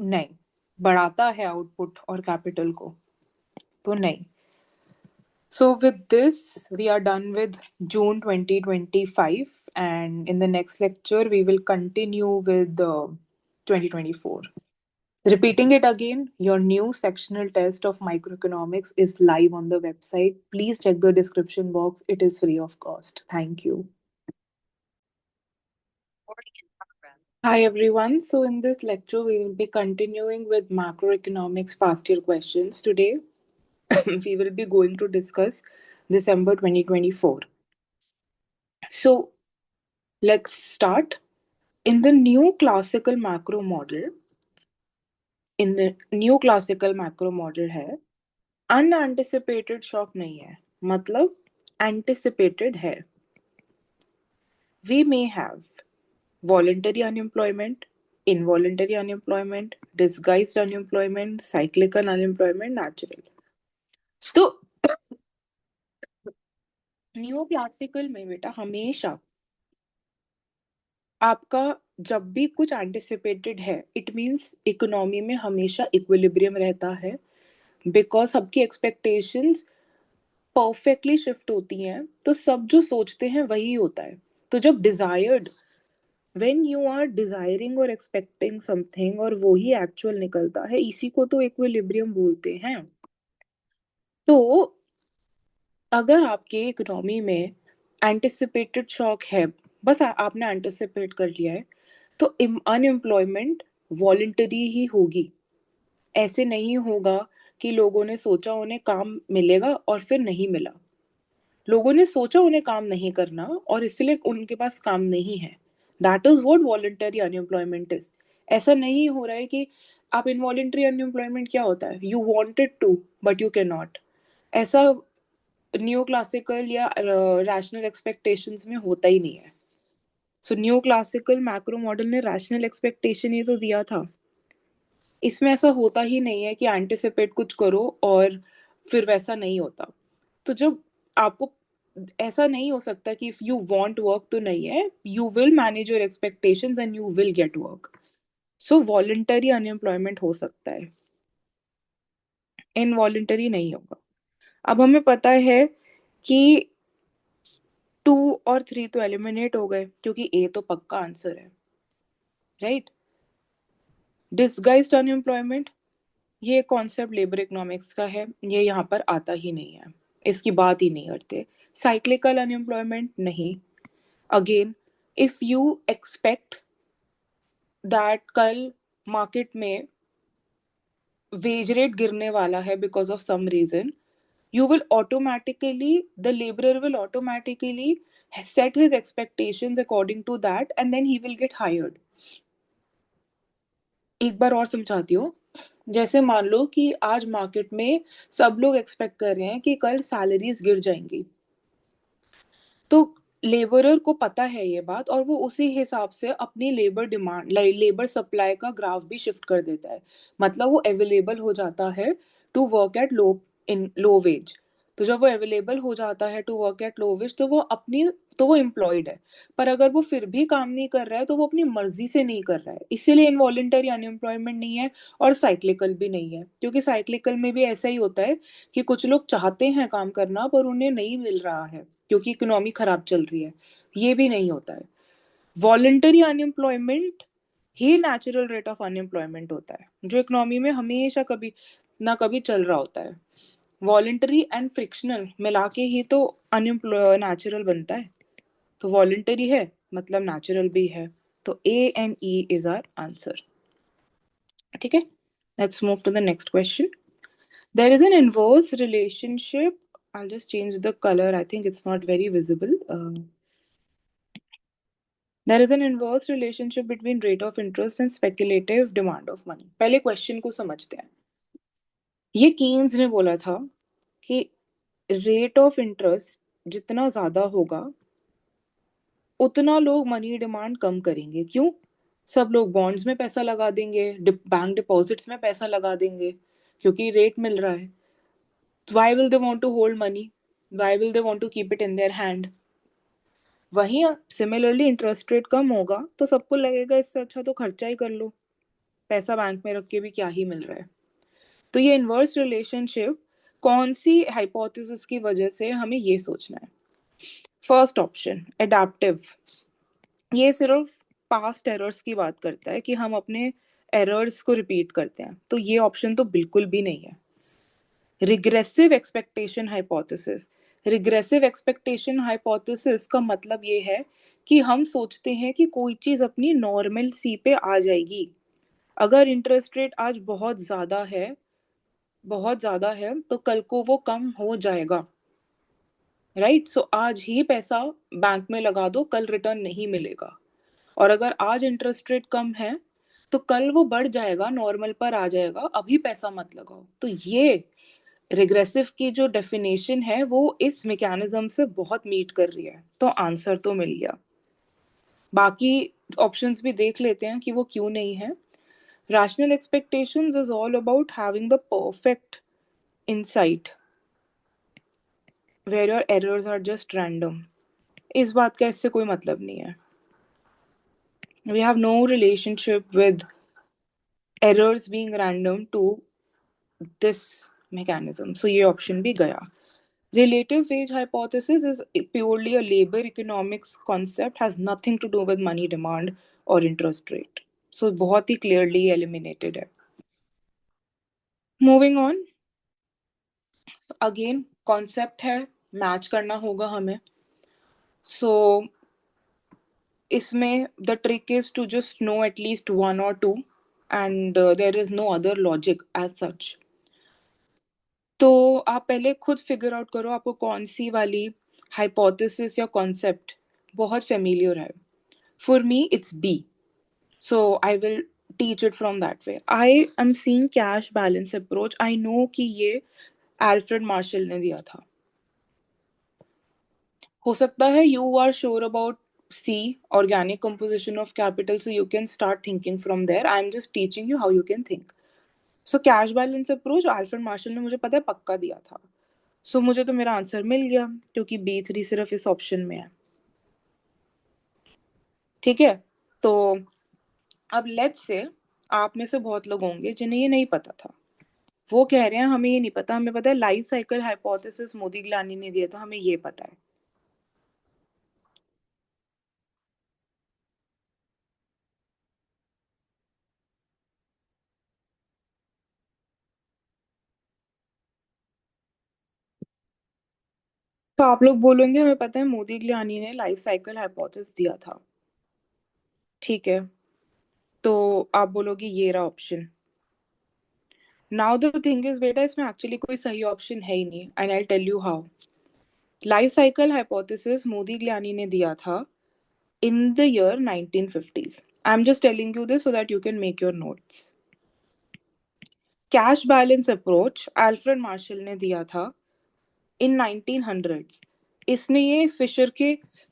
नहीं, बढ़ाता है आउटपुट और कैपिटल को, तो नहीं। So with this we are done with June 2025, and in the next lecture we will continue with the 2024. Repeating it again, your new sectional test of microeconomics is live on the website. Please check the description box. It is free of cost. Thank you. Hi everyone. So in this lecture we will be continuing with macroeconomics past year questions. Today we will be going to discuss December 2024. So let's start. In the new classical macro model, in the new classical macro model है, unanticipated shock नहीं है, मतलब anticipated है। We may have voluntary unemployment, involuntary unemployment, disguised unemployment, cyclical unemployment, natural. तो new classical में बेटा हमेशा आपका जब भी कुछ एंटिसिपेटेड है, इट मीन्स इकोनॉमी में हमेशा इक्विलिब्रियम रहता है, बिकॉज सबकी एक्सपेक्टेशंस परफेक्टली शिफ्ट होती हैं, तो सब जो सोचते हैं वही होता है। तो जब desired, when you are desiring और एक्सपेक्टिंग समथिंग और वो ही एक्चुअल निकलता है, इसी को तो इक्विलिब्रियम बोलते हैं। तो अगर आपके इकोनॉमी में एंटिसिपेटेड शॉक है, बस आपने एंटिसिपेट कर लिया है, तो अनएम्प्लॉयमेंट वॉलंटरी ही होगी। ऐसे नहीं होगा कि लोगों ने सोचा उन्हें काम मिलेगा और फिर नहीं मिला। लोगों ने सोचा उन्हें काम नहीं करना और इसलिए उनके पास काम नहीं है। That is what voluntary unemployment is. ऐसा नहीं हो रहा है कि आप इनवॉलंटरी अनएम्प्लॉयमेंट क्या होता है, you wanted to but you can not. ऐसा न्यू क्लासिकल या रैशनल एक्सपेक्टेशंस में होता ही नहीं है। So new classical macro model ने रैशनल एक्सपेक्टेशन ही तो दिया था। इसमें ऐसा होता ही नहीं है कि एंटिसिपेट कुछ करो और फिर वैसा नहीं होता। तो जब आपको ऐसा नहीं हो सकता कि इफ यू वांट वर्क तो नहीं है, you will manage your expectations and you will get work. So voluntary unemployment हो सकता है, इनवॉलंटरी नहीं होगा। अब हमें पता है कि 2 और 3 तो एलिमिनेट हो गए क्योंकि ए तो पक्का आंसर है, राइट। डिसगाइज्ड अनएम्प्लॉयमेंट, ये कॉन्सेप्ट लेबर इकोनॉमिक्स का है, ये यहाँ पर आता ही नहीं है, इसकी बात ही नहीं करते। साइक्लिकल अनएम्प्लॉयमेंट नहीं। Again, if you expect that कल मार्केट में वेज रेट गिरने वाला है because of some reason, you will automatically, the laborer will automatically set his expectations according to that and then he will get hired. एक बार और समझाती हूँ। जैसे मान लो कि आज मार्केट में सब लोग एक्सपेक्ट कर रहे हैं कि कल सैलरीज गिर जाएंगी, तो लेबरर को पता है ये बात और वो उसी हिसाब से अपनी लेबर डिमांड, लेबर सप्लाई का ग्राफ भी शिफ्ट कर देता है। मतलब वो अवेलेबल हो जाता है to work at low, in low wage. तो जब वो अवेलेबल हो जाता है to work at low wage, तो वो एम्प्लॉयड है। पर अगर वो फिर भी काम नहीं कर रहा है तो वो अपनी मर्जी से नहीं कर रहा है, इसीलिए इनवॉलेंटरी अनएम्प्लॉयमेंट नहीं है और साइक्लिकल भी नहीं है। क्योंकि साइक्लिकल में भी ऐसा ही होता है कि कुछ लोग चाहते हैं काम करना पर उन्हें नहीं मिल रहा है क्योंकि इकोनॉमी खराब चल रही है, ये भी नहीं होता है। Voluntary unemployment he natural rate of unemployment होता है, जो इकोनॉमी में हमेशा कभी ना कभी चल रहा होता है। वॉलेंटरी एंड फ्रिक्शनल मिला के ही तो अनएम्प्लॉय नेचुरल बनता है। तो वॉलेंटरी है मतलब नेचुरल भी है। तो A and E is our answer. ठीक है, let's move to the next question. There is an inverse relationship, I'll just change the color, I think it's not very visible. There is an inverse relationship between rate of interest and speculative demand of money. पहले question को समझते हैं। ये Keynes ने बोला था कि rate of interest जितना ज्यादा होगा उतना लोग मनी डिमांड कम करेंगे। क्यों? सब लोग बॉन्ड्स में पैसा लगा देंगे, बैंक डिपॉजिट्स में पैसा लगा देंगे क्योंकि रेट मिल रहा है। Why will they want to hold money? Why will they want to keep it in their hand? वहीं सिमिलरली इंटरेस्ट रेट कम होगा तो सबको लगेगा इससे अच्छा तो खर्चा ही कर लो, पैसा बैंक में रख के भी क्या ही मिल रहा है। तो ये इनवर्स रिलेशनशिप कौन सी हाइपोथेसिस की वजह से, हमें ये सोचना है। फर्स्ट ऑप्शन एडाप्टिव, ये सिर्फ पास्ट एरर्स की बात करता है कि हम अपने एरर्स को रिपीट करते हैं, तो ये ऑप्शन तो बिल्कुल भी नहीं है। Regressive expectation hypothesis, regressive expectation hypothesis का मतलब ये है कि हम सोचते हैं कि कोई चीज अपनी नॉर्मल सी पे आ जाएगी। अगर इंटरेस्ट रेट आज बहुत ज्यादा है तो कल को वो कम हो जाएगा। राइट, सो आज ही पैसा बैंक में लगा दो, कल रिटर्न नहीं मिलेगा। और अगर आज इंटरेस्ट रेट कम है तो कल वो बढ़ जाएगा, नॉर्मल पर आ जाएगा, अभी पैसा मत लगाओ। तो ये रिग्रेसिव की जो डेफिनेशन है वो इस मैकेनिज्म से बहुत मीट कर रही है, तो आंसर तो मिल गया। बाकी ऑप्शंस भी देख लेते हैं कि वो क्यों नहीं है। Rational expectations is all about having the perfect insight where your errors are just random. इस बात का इससे कोई मतलब नहीं है। We have no relationship with errors being random to this mechanism. So ये ऑप्शन भी गया। Relative wage hypothesis is purely a labor economics concept, has nothing to do with money demand or interest rate. So बहुत ही clearly eliminated है। Moving on, again concept है, match करना होगा हमें। So इसमें the trick is to just know at least one or two and there is no other logic as such. तो आप पहले खुद फिगर आउट करो आपको कौन सी वाली हाइपोथेसिस या कॉन्सेप्ट बहुत फेमिलियर है। For me it's B, so I will teach it from that way. I am seeing cash balance approach, I know कि ये अल्फ्रेड मार्शल ने दिया था। हो सकता है you are sure about C, organic composition of capital, so you can start thinking from there. I am just teaching you how you can think. So cash balance approach Alfred Marshall ने मुझे पता है पक्का दिया था। सो मुझे तो मेरा आंसर मिल गया क्योंकि B3 सिर्फ इस ऑप्शन में है। ठीक है, तो अब लेट्स से आप में से बहुत लोग होंगे जिन्हें ये नहीं पता था। वो कह रहे हैं हमें ये नहीं पता, हमें पता है life cycle hypothesis Modigliani ने दिया था, हमें ये पता है। तो आप लोग बोलेंगे हमें पता है मोदी गिलानी ने लाइफ साइकिल हाइपोथेसिस दिया था। ठीक है, तो आप बोलोगे ये रहा option. Now the thing is बेटा, इसमें एक्चुअली कोई सही ऑप्शन है ही नहीं and I tell you how. Life cycle hypothesis Modigliani ने दिया था in the year 1950s. I'm just telling you this so that you can make your notes. Cash balance approach Alfred Marshall ने दिया था इन 1900s। इसने ये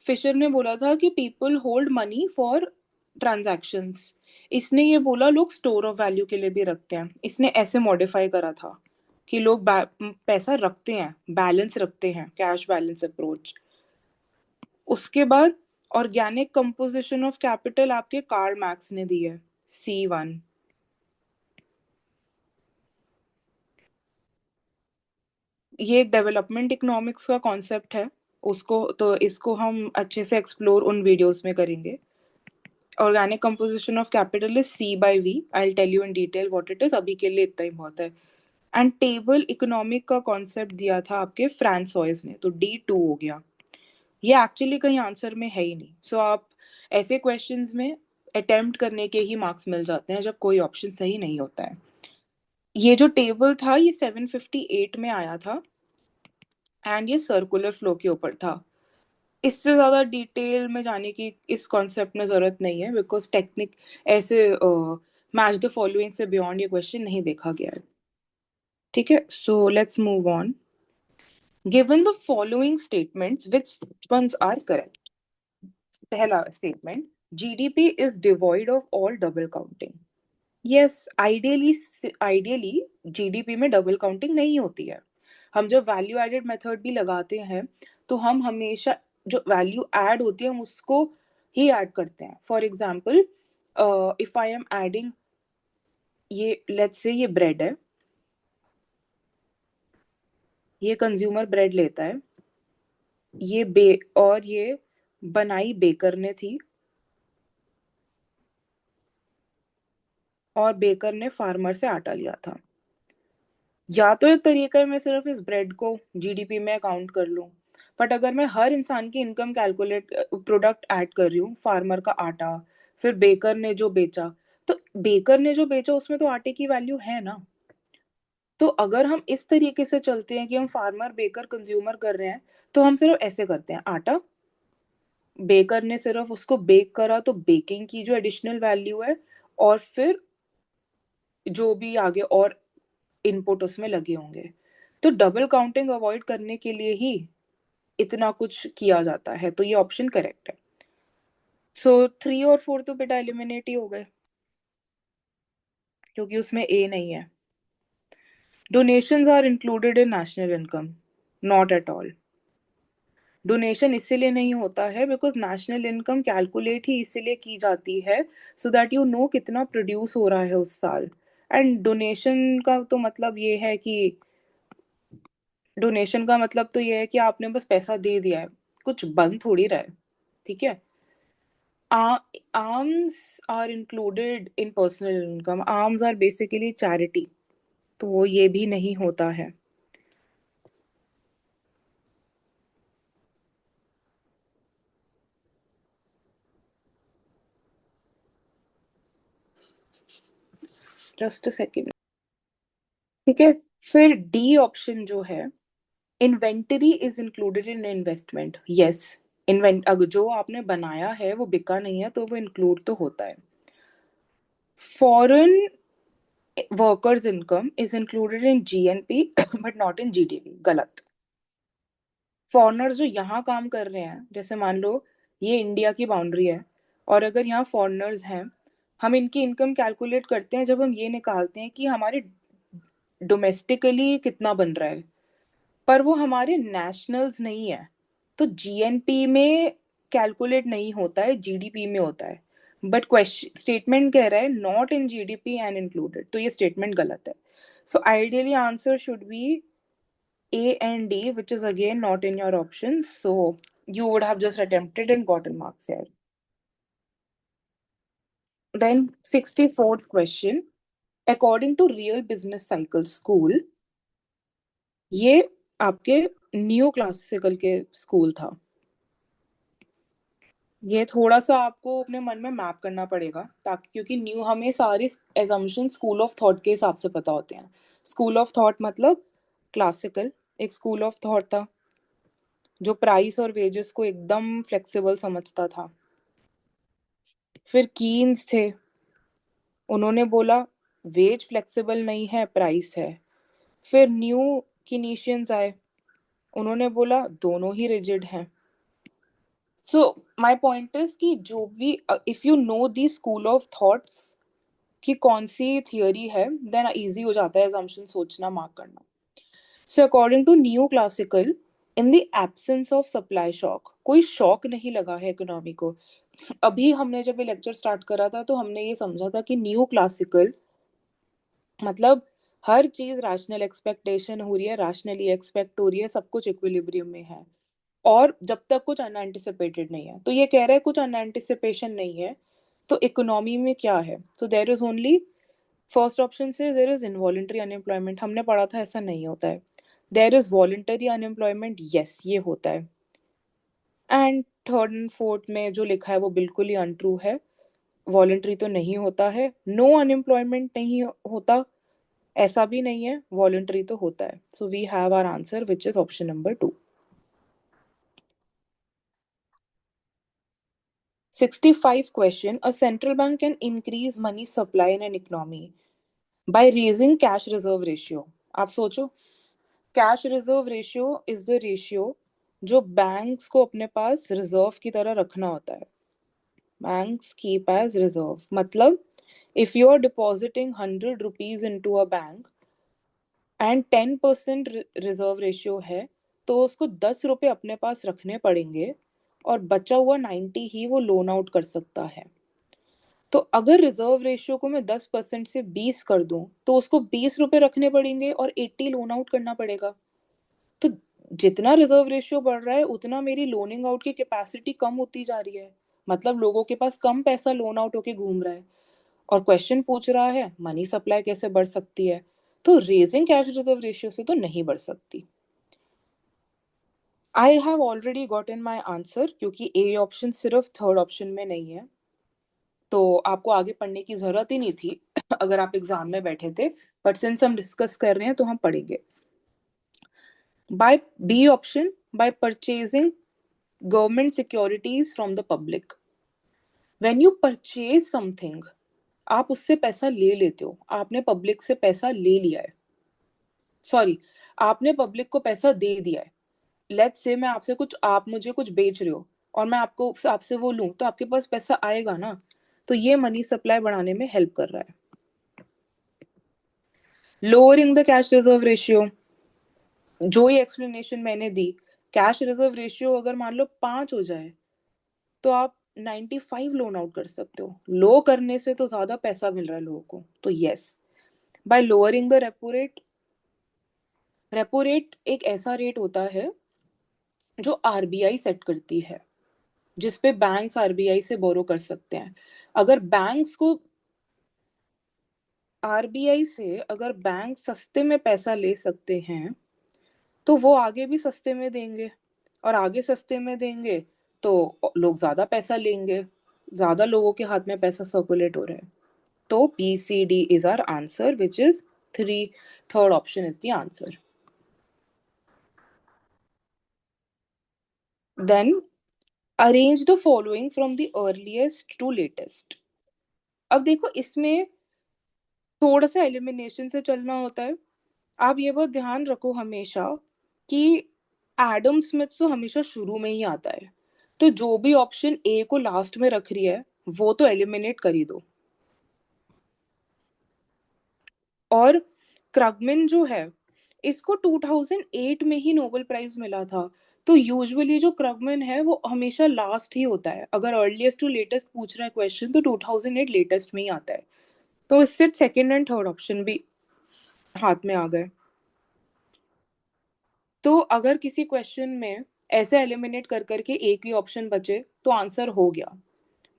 Fisher ने बोला था कि people hold money for transactions. इसने ये बोला लोग स्टोर ऑफ वैल्यू के लिए भी रखते हैं, इसने ऐसे मॉडिफाई करा था। कि लोग पैसा रखते हैं, बैलेंस रखते हैं, कैश बैलेंस अप्रोच। उसके बाद ऑर्गेनिक कंपोजिशन ऑफ कैपिटल आपके कार्ल मैक्स ने दी है, C1। ये एक डेवलपमेंट इकोनॉमिक्स का कॉन्सेप्ट है, उसको तो इसको हम अच्छे से एक्सप्लोर उन वीडियोस में करेंगे। Organic composition of capital is C/V। I tell you in detail what it is, अभी के लिए इतना ही बहुत है। एंड टेबल इकोनॉमिक का कॉन्सेप्ट दिया था आपके फ्रांसॉइस ने, तो D2 हो गया। ये एक्चुअली कहीं आंसर में है ही नहीं, सो आप ऐसे क्वेश्चंस में अटेम्प्ट करने के ही मार्क्स मिल जाते हैं जब कोई ऑप्शन सही नहीं होता है। ये जो टेबल था ये 758 में आया था एंड ये सर्कुलर फ्लो के ऊपर था। इससे ज़्यादा डिटेल में जाने की इस कॉन्सेप्ट में ज़रूरत नहीं है, बिकॉज टेक्निक ऐसे मैच द फॉलोइंग से बियॉन्ड ये क्वेश्चन नहीं देखा गया है। ठीक है, so let's move on. Given the following statements which ones are correct. पहला statement, GDP is devoid of all double counting. Yes, ideally ideally GDP में डबल काउंटिंग नहीं होती है। हम जब वैल्यू एडेड मेथड भी लगाते हैं तो हम हमेशा जो वैल्यू ऐड होती है हम उसको ही ऐड करते हैं। For example, if I am adding, ये लेट्स से ये ब्रेड है, ये कंज्यूमर ब्रेड लेता है, ये और ये बनाई बेकर ने थी, और बेकर ने फार्मर से आटा लिया था। या तो एक तरीका है मैं सिर्फ इस ब्रेड को जीडीपी में काउंट कर लूं, बट अगर मैं हर इंसान की इनकम कैलकुलेट प्रोडक्ट ऐड कर रही हूँ, फार्मर का आटा, फिर बेकर ने जो बेचा, तो बेकर ने जो बेचा उसमें तो आटे की वैल्यू है ना। तो अगर हम इस तरीके से चलते हैं कि हम फार्मर बेकर कंज्यूमर कर रहे हैं, तो हम सिर्फ ऐसे करते हैं, आटा, बेकर ने सिर्फ उसको बेक करा तो बेकिंग की जो एडिशनल वैल्यू है, और फिर जो भी आगे और इनपुट उसमें लगे होंगे। तो डबल काउंटिंग अवॉइड करने के लिए ही इतना कुछ किया जाता है, तो ये ऑप्शन करेक्ट है। सो 3 और 4 तो बेटा एलिमिनेट ही हो गए क्योंकि उसमें ए नहीं है। Donations are included in national income, not at all. Donation इसीलिए नहीं होता है बिकॉज नेशनल इनकम कैलकुलेट ही इसीलिए की जाती है सो दैट यू नो कितना प्रोड्यूस हो रहा है उस साल। एंड डोनेशन का तो मतलब ये है कि डोनेशन का मतलब तो ये है कि आपने बस पैसा दे दिया है, कुछ बन थोड़ी रहा है। ठीक है। Alms are included in personal income. Alms are basically charity. तो ये भी नहीं होता है। Just a second. ठीक है, फिर डी ऑप्शन जो है, inventory is included in investment. Yes, invent अगर जो आपने बनाया है वो बिका नहीं है तो वो इंक्लूड तो होता है। Foreign workers income is included in GNP but not in GDP. गलत। फॉरेनर जो यहाँ काम कर रहे हैं, जैसे मान लो ये इंडिया की बाउंड्री है और अगर यहाँ फॉरेनर्स हैं, हम इनकी इनकम कैलकुलेट करते हैं जब हम ये निकालते हैं कि हमारे डोमेस्टिकली कितना बन रहा है, पर वो हमारे नेशनल्स नहीं है, तो जीएनपी में कैलकुलेट नहीं होता है, जीडीपी में होता है। बट क्वेश्चन स्टेटमेंट कह रहा है not in GDP and included, तो ये स्टेटमेंट गलत है। So ideally answer should be A and D, which is again not in your options. So you would have just attempted and gotten marks here. Then 64th question. According to Real Business Cycle School, ये आपके new classical के school था। ये थोड़ा सा आपको अपने मन में मैप करना पड़ेगा, ताकि क्योंकि न्यू हमें सारे एजम्पशन स्कूल ऑफ थॉट के हिसाब से पता होते हैं। स्कूल ऑफ थॉट मतलब क्लासिकल एक स्कूल ऑफ थॉट था जो प्राइस और वेजेस को एकदम फ्लेक्सिबल समझता था। फिर कीन्स थे, उन्होंने बोला वेज फ्लेक्सिबल नहीं है, प्राइस है। फिर न्यू कीनीशियंस आए, उन्होंने बोला दोनों ही रिजिड हैं। सो माय पॉइंट इज कि जो भी if you know the school of thoughts कि कौन सी थियोरी है, देन इजी हो जाता है assumption सोचना, मार्क करना। So according to new classical, in the absence of supply shock, कोई शॉक नहीं लगा है इकोनॉमी को। अभी हमने जब ये लेक्चर स्टार्ट करा था तो हमने ये समझा था कि न्यू क्लासिकल मतलब हर चीज रैशनल एक्सपेक्टेशन हो रही है, रैशनली एक्सपेक्ट हो रही है, सब कुछ इक्विलिब्रियम में है, और जब तक कुछ अनएंटिसिपेटेड नहीं है। तो ये कह रहा है कुछ अनएंटिसिपेशन नहीं है, तो इकोनॉमी में क्या है? तो there is only, first option से देयर इज इनवॉलेंट्री अनएम्प्लॉयमेंट, हमने पढ़ा था ऐसा नहीं होता है। There is voluntary unemployment, yes ये होता है। एंड थर्ड एंड फोर्थ में जो लिखा है वो बिल्कुल ही अनट्रू है, वॉलेंट्री तो नहीं होता है, नो अनएम्प्लॉयमेंट नहीं होता, ऐसा भी नहीं है, वॉलेंट्री तो होता है। So we have our answer which is option number 2। 65 question, a central bank can increase money supply in an economy by raising cash reserve ratio। आप सोचो, cash reserve ratio is the ratio जो banks को अपने पास reserve की तरह रखना होता है। बैंक्स कीप एज रिजर्व मतलब, if you are depositing 100 rupees into a bank and 10% reserve ratio है, तो उसको 10 रुपए अपने पास रखने पड़ेंगे और बचा हुआ 90 ही वो लोन आउट कर सकता है। तो अगर रिजर्व रेशियो को मैं 10% से 20 कर दूं तो उसको 20 रुपए रखने पड़ेंगे और 80 लोन आउट करना पड़ेगा। तो जितना रिजर्व रेशियो बढ़ रहा है उतना मेरी लोनिंग आउट की कैपेसिटी कम होती जा रही है, मतलब लोगों के पास कम पैसा लोन आउट होके घूम रहा है। और क्वेश्चन पूछ रहा है मनी सप्लाई कैसे बढ़ सकती है, तो रेजिंग कैश रिजर्व रेशियो से तो नहीं बढ़ सकती। I have already got in my answer, क्योंकि ए ऑप्शन सिर्फ थर्ड ऑप्शन में नहीं है, तो आपको आगे पढ़ने की जरूरत ही नहीं थी अगर आप एग्जाम में बैठे थे, बट सिंस हम डिस्कस कर रहे हैं तो हम पढ़ेंगे। By B option, by purchasing government securities from the public. When you purchase something, आप उससे पैसा ले लेते हो, आपने पब्लिक से पैसा ले लिया है, सॉरी, आपने पब्लिक को पैसा दे दिया है। लेट्स से मैं आपसे कुछ, आप मुझे कुछ बेच रहे हो और मैं आपको आपसे वो लूं, तो आपके पास पैसा आएगा ना, तो ये मनी सप्लाई बढ़ाने में हेल्प कर रहा है। Lowering the cash reserve ratio, जो ये एक्सप्लेनेशन मैंने दी, कैश रिजर्व रेशियो अगर मान लो 5 हो जाए तो आप 95 लोन आउट कर सकते हो, लो करने से तो ज्यादा पैसा मिल रहा है लोगों को, तो yes. Bye lowering the repo rate, repo rate एक ऐसा रेट होता है जो आरबीआई सेट करती है, जिसपे बैंक्स आरबीआई से बोरो कर सकते हैं। अगर बैंक्स को, आरबीआई से अगर बैंक सस्ते में पैसा ले सकते हैं तो वो आगे भी सस्ते में देंगे, और आगे सस्ते में देंगे तो लोग ज्यादा पैसा लेंगे, ज्यादा लोगों के हाथ में पैसा सर्कुलेट हो रहा है। तो B C D is our answer which is three, third option is the answer. Then arrange the following from the earliest to latest. अब देखो इसमें थोड़ा सा एलिमिनेशन से चलना होता है। आप ये बात ध्यान रखो हमेशा कि एडम स्मिथ तो हमेशा शुरू में ही आता है, तो जो भी ऑप्शन ए को लास्ट में रख रही है वो तो एलिमिनेट कर ही दो। और क्रगमिन जो है, इसको 2008 में ही नोबेल प्राइज मिला था, तो यूजुअली जो क्रगमिन है वो हमेशा लास्ट ही होता है, अगर अर्लीस्ट टू लेटेस्ट पूछ रहा है क्वेश्चन तो 2008 लेटेस्ट में ही आता है। तो इससे सेकंड एंड थर्ड ऑप्शन भी हाथ में आ गए। तो अगर किसी क्वेश्चन में ऐसे एलिमिनेट कर करके एक ही ऑप्शन बचे तो आंसर हो गया,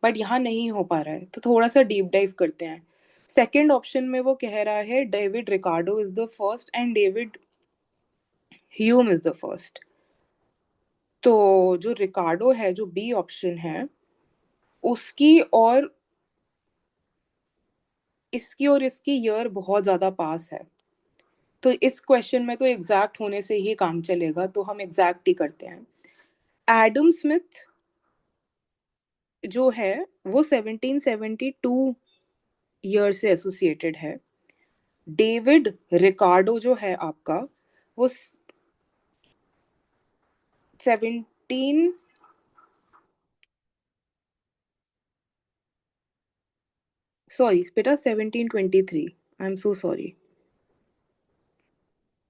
बट यहाँ नहीं हो पा रहा है, तो थोड़ा सा डीप डाइव करते हैं। सेकंड ऑप्शन में वो कह रहा है David Ricardo is the first and David Hume is the first. तो जो रिकार्डो है, जो बी ऑप्शन है, उसकी और इसकी और इसकी ईयर बहुत ज्यादा पास है, तो इस क्वेश्चन में तो एग्जैक्ट होने से ही काम चलेगा, तो हम एग्जैक्ट ही करते हैं। एडम स्मिथ जो है वो 1772 ईयर से एसोसिएटेड है। डेविड रिकार्डो जो है आपका वो 17, सॉरी बेटा 1723, I am so sorry,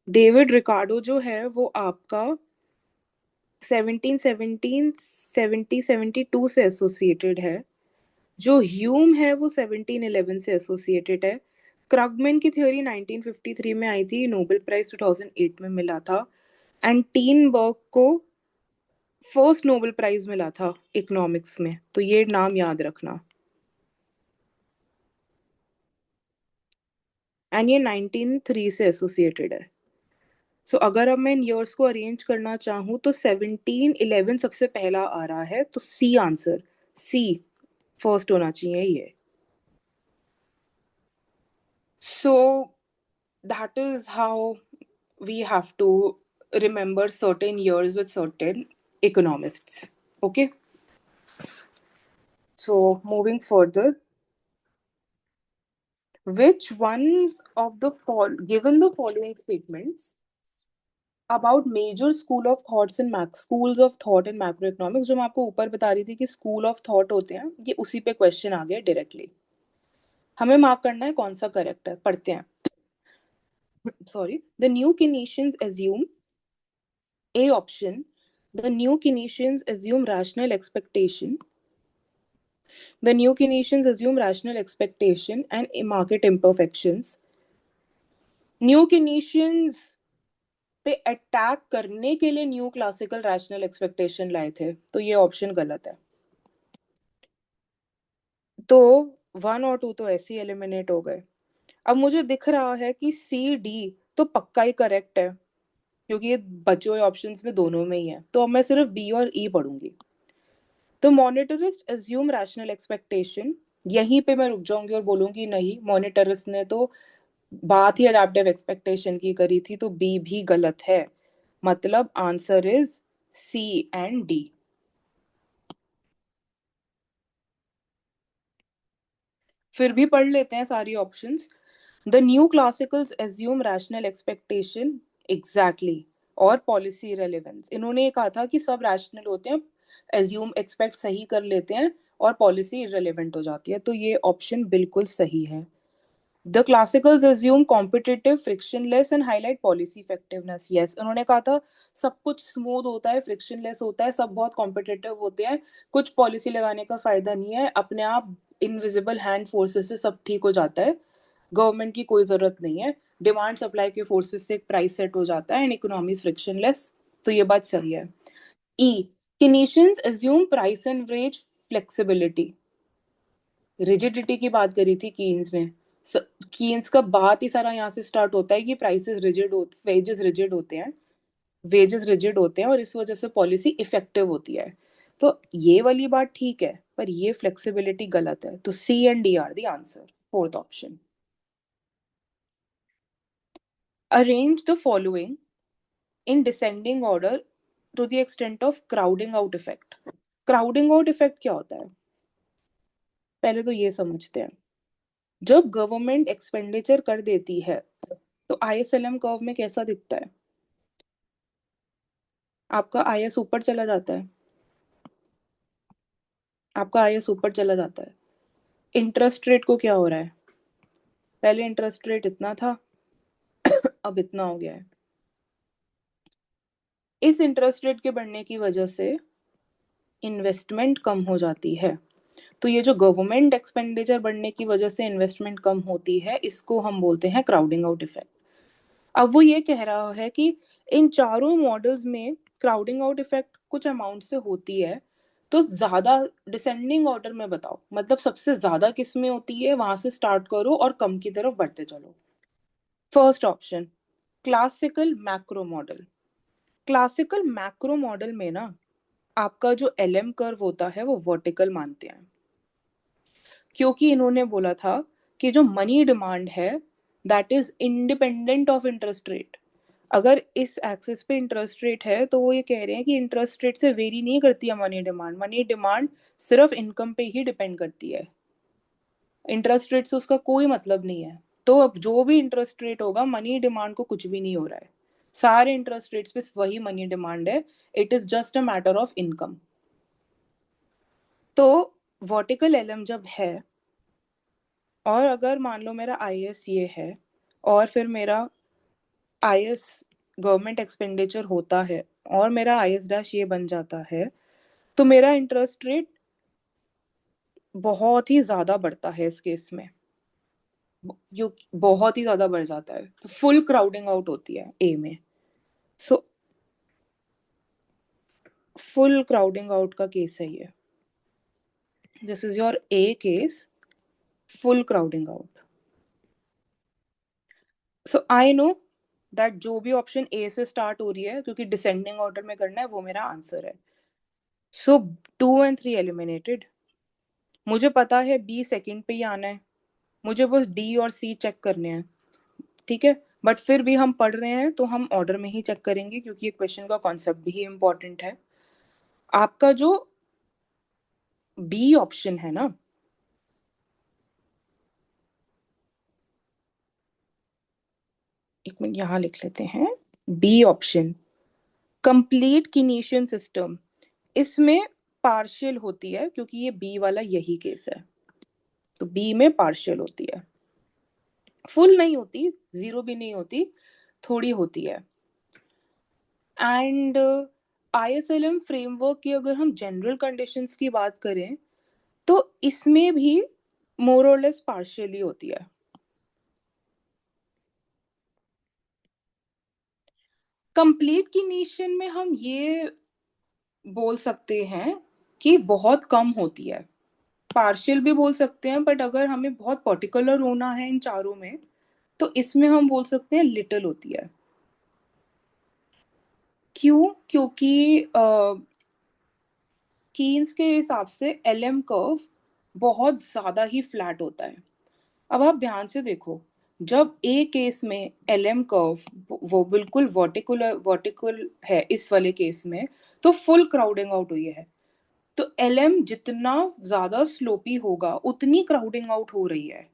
David Ricardo जो है वो आपका 1772 से एसोसिएटेड है। जो ह्यूम है वो 1711 से एसोसिएटेड है। क्रगमैन की थ्योरी 1953 में आई थी, नोबेल प्राइज 2008 में मिला था। एंड टीनबर्ग को फर्स्ट नोबेल प्राइज मिला था इकोनॉमिक्स में, तो ये नाम याद रखना। एंड ये 1903 से एसोसिएटेड है। सो अगर अब मैं इन ईयर्स को अरेंज करना चाहूँ तो 1711 सबसे पहला आ रहा है, तो सी आंसर, सी फर्स्ट होना चाहिए ये। So that is how we have to remember certain years with certain economists. Okay, so moving further, which ones of the given the following statements about major schools of thought in macroeconomics, जो मैं आपको ऊपर बता रही थी कि school of thought होते हैं, ये उसी पे क्वेश्चन आ गया डायरेक्टली। हमें मार्क करना है कौन सा करेक्ट है, पढ़ते हैं। Sorry, the new Keynesians assume, A option, the new Keynesians assume rational expectation. The new Keynesians assume rational expectation and market imperfections. New Keynesians पे अटैक करने के लिए न्यू क्लासिकल रैशनल एक्सपेक्टेशन लाए थे, तो ये ऑप्शन गलत है। तो 1 और 2 तो ऐसे ही एलिमिनेट हो गए। अब मुझे दिख रहा है कि सी डी तो पक्का ही करेक्ट है, क्योंकि ये बचे हुए ऑप्शंस में दोनों में ही है, तो अब मैं सिर्फ बी और ई पढ़ूंगी। तो मॉनिटरिस्ट एज्यूम रैशनल एक्सपेक्टेशन, यहीं पे मैं रुक जाऊंगी और बोलूंगी नहीं, मॉनिटरिस्ट ने तो बात ही अडेप्टिव एक्सपेक्टेशन की करी थी, तो बी भी गलत है। मतलब answer is C and D. फिर भी पढ़ लेते हैं सारी options. The new classicals assume rational expectation, exactly, और पॉलिसी रेलेवेंस। इन्होंने ये कहा था कि सब रैशनल होते हैं, एज्यूम एक्सपेक्ट सही कर लेते हैं और पॉलिसी इरेलीवेंट हो जाती है, तो ये ऑप्शन बिल्कुल सही है। The classicals assume competitive, frictionless and highlight policy effectiveness. Yes, उन्होंने कहा था सब कुछ स्मूथ होता है, फ्रिक्शनलेस होता है, सब बहुत कॉम्पिटिटिव होते हैं, कुछ पॉलिसी लगाने का फायदा नहीं है, अपने आप इनविजिबल हैंड फोर्सेस से सब ठीक हो जाता है, गवर्नमेंट की कोई जरूरत नहीं है, डिमांड सप्लाई के फोर्सेस से एक प्राइस सेट हो जाता है एंड इकोनॉमी फ्रिक्शनलेस, तो ये बात सही है। ई, Keynesians assume price and wage flexibility. Rigidity की बात करी थी कीन्स ने। कीन्स का बात ही सारा यहाँ से स्टार्ट होता है कि प्राइसेस रिजिड होते, वेजेस रिजिड होते हैं और इस वजह से पॉलिसी इफेक्टिव होती है। तो ये वाली बात ठीक है, पर ये फ्लेक्सिबिलिटी गलत है, तो C and D are the answer, fourth option. Arrange the following in descending order to the extent of crowding out effect. Crowding out effect क्या होता है, पहले तो ये समझते हैं। जब गवर्नमेंट एक्सपेंडिचर कर देती है तो आईएसएलएम कर्व में कैसा दिखता है, आपका आईएस ऊपर चला जाता है, आपका आईएस ऊपर चला जाता है। इंटरेस्ट रेट को क्या हो रहा है, पहले इंटरेस्ट रेट इतना था, अब इतना हो गया है। इस इंटरेस्ट रेट के बढ़ने की वजह से इन्वेस्टमेंट कम हो जाती है, तो ये जो गवर्नमेंट एक्सपेंडिचर बढ़ने की वजह से इन्वेस्टमेंट कम होती है, इसको हम बोलते हैं क्राउडिंग आउट इफेक्ट। अब वो ये कह रहा है कि इन चारों मॉडल्स में क्राउडिंग आउट इफेक्ट कुछ अमाउंट से होती है, तो ज्यादा डिसेंडिंग ऑर्डर में बताओ, मतलब सबसे ज्यादा किस में होती है, वहां से स्टार्ट करो और कम की तरफ बढ़ते चलो। First option, classical macro model. Classical macro model में ना आपका जो एलएम कर्व होता है वो वर्टिकल मानते हैं, क्योंकि इन्होंने बोला था कि जो मनी डिमांड है that is independent of interest rate. अगर इस एक्सिस पे इंटरेस्ट रेट है तो वो ये कह रहे हैं कि इंटरेस्ट रेट से वेरी नहीं करती है मनी डिमांड, मनी डिमांड सिर्फ इनकम पे ही डिपेंड करती है, इंटरेस्ट रेट से उसका कोई मतलब नहीं है। तो अब जो भी इंटरेस्ट रेट होगा, मनी डिमांड को कुछ भी नहीं हो रहा है, सारे इंटरेस्ट रेट्स पे वही मनी डिमांड है, it is just a matter of income. तो वर्टिकल एलएम जब है, और अगर मान लो मेरा आईएस ये है और फिर मेरा आईएस गवर्नमेंट एक्सपेंडिचर होता है और मेरा आईएस डैश ये बन जाता है, तो मेरा इंटरेस्ट रेट बहुत ही ज्यादा बढ़ता है इस केस में। यो बहुत ही ज्यादा बढ़ जाता है, तो फुल क्राउडिंग आउट होती है ए में। सो फुल क्राउडिंग आउट का केस है ये। This is your A case, full crowding out. So I know that जो भी ऑप्शन ए से स्टार्ट हो रही है, क्योंकि डिसेंडिंग ऑर्डर में करना है, वो मेरा आंसर है। सो 2 और 3 एलिमिनेटेड। मुझे पता है बी सेकंड पे ही आना है, मुझे बस डी और सी चेक करने हैं, ठीक है। बट फिर भी हम पढ़ रहे हैं तो हम ऑर्डर में ही चेक करेंगे, क्योंकि ये क्वेश्चन का कॉन्सेप्ट भी इम्पोर्टेंट है। आपका जो बी ऑप्शन है ना, एक मिनट यहाँ लिख लेते हैं, बी ऑप्शन कंप्लीट किनेशियन सिस्टम, इसमें पार्शियल होती है, क्योंकि ये बी वाला यही केस है, तो बी में पार्शियल होती है, फुल नहीं होती, जीरो भी नहीं होती, थोड़ी होती है। एंड आईएसएलएम फ्रेमवर्क की अगर हम जनरल कंडीशंस की बात करें, तो इसमें भी मोर और लेस पार्शियली होती है। कंप्लीट किनेशियन में हम ये बोल सकते हैं कि बहुत कम होती है, पार्शियल भी बोल सकते हैं, बट अगर हमें बहुत पर्टिकुलर होना है इन चारों में, तो इसमें हम बोल सकते हैं लिटिल होती है। क्यों? क्योंकि कीन्स के हिसाब से एलएम कर्व बहुत ज्यादा ही फ्लैट होता है। अब आप ध्यान से देखो, जब ए केस में एलएम कर्व वो बिल्कुल वर्टिकल वर्टिकल है, इस वाले केस में तो फुल क्राउडिंग आउट हुई है, तो एलएम जितना ज्यादा स्लोपी होगा उतनी क्राउडिंग आउट हो रही है।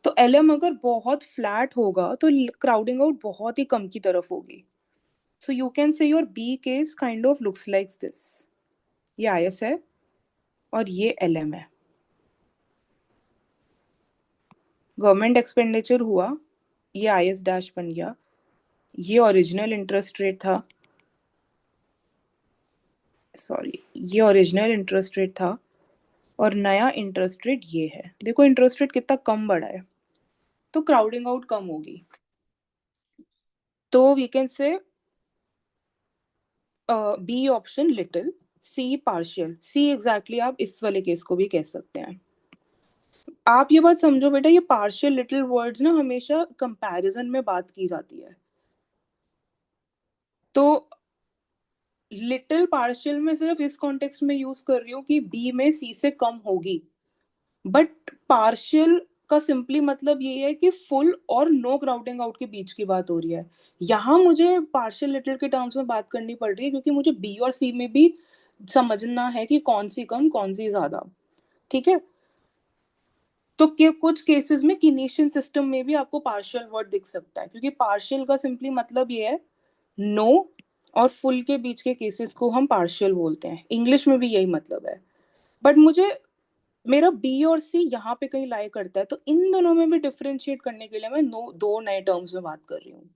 तो एलएम अगर बहुत फ्लैट होगा तो क्राउडिंग आउट बहुत ही कम की तरफ होगी। So you can say your B case kind of looks like this. ये आईएस है और ये एलएम है। गवर्नमेंट एक्सपेंडिचर हुआ, ये आईएस डैश बन गया, ये ओरिजिनल इंटरेस्ट रेट था, सॉरी ये ओरिजिनल इंटरेस्ट रेट था, और नया इंटरेस्ट रेट ये है। देखो इंटरेस्ट रेट कितना कम बढ़ा है, तो क्राउडिंग आउट कम होगी। तो we can say B option little, C partial, C exactly आप इस वाले केस को भी कह सकते हैं। आप ये बात समझो बेटा, ये पार्शियल लिटिल वर्ड्स ना हमेशा कंपैरिजन में बात की जाती है, तो लिटिल पार्शियल में सिर्फ इस कॉन्टेक्स्ट में यूज कर रही हूँ कि बी में सी से कम होगी, बट पार्शियल का सिंपली मतलब ये है कि फुल और नो क्राउडिंग आउट के बीच की बात हो रही है। यहाँ मुझे पार्शियल लिटिल के टर्म्स में बात करनी पड़ रही है, क्योंकि मुझे बी और सी में भी समझना है कि कौन सी कम कौन सी ज्यादा, ठीक है। तो कुछ केसेस में किनेशियन सिस्टम में भी आपको पार्शियल वर्ड दिख सकता है, क्योंकि पार्शियल का सिंपली मतलब ये है नो और फुल के बीच के केसेस को हम पार्शियल बोलते हैं, इंग्लिश में भी यही मतलब है। बट मुझे मेरा बी और सी यहाँ पे कहीं लाई करता है, तो इन दोनों में भी डिफरेंशिएट करने के लिए मैं दो नए टर्म्स में बात कर रही हूँ।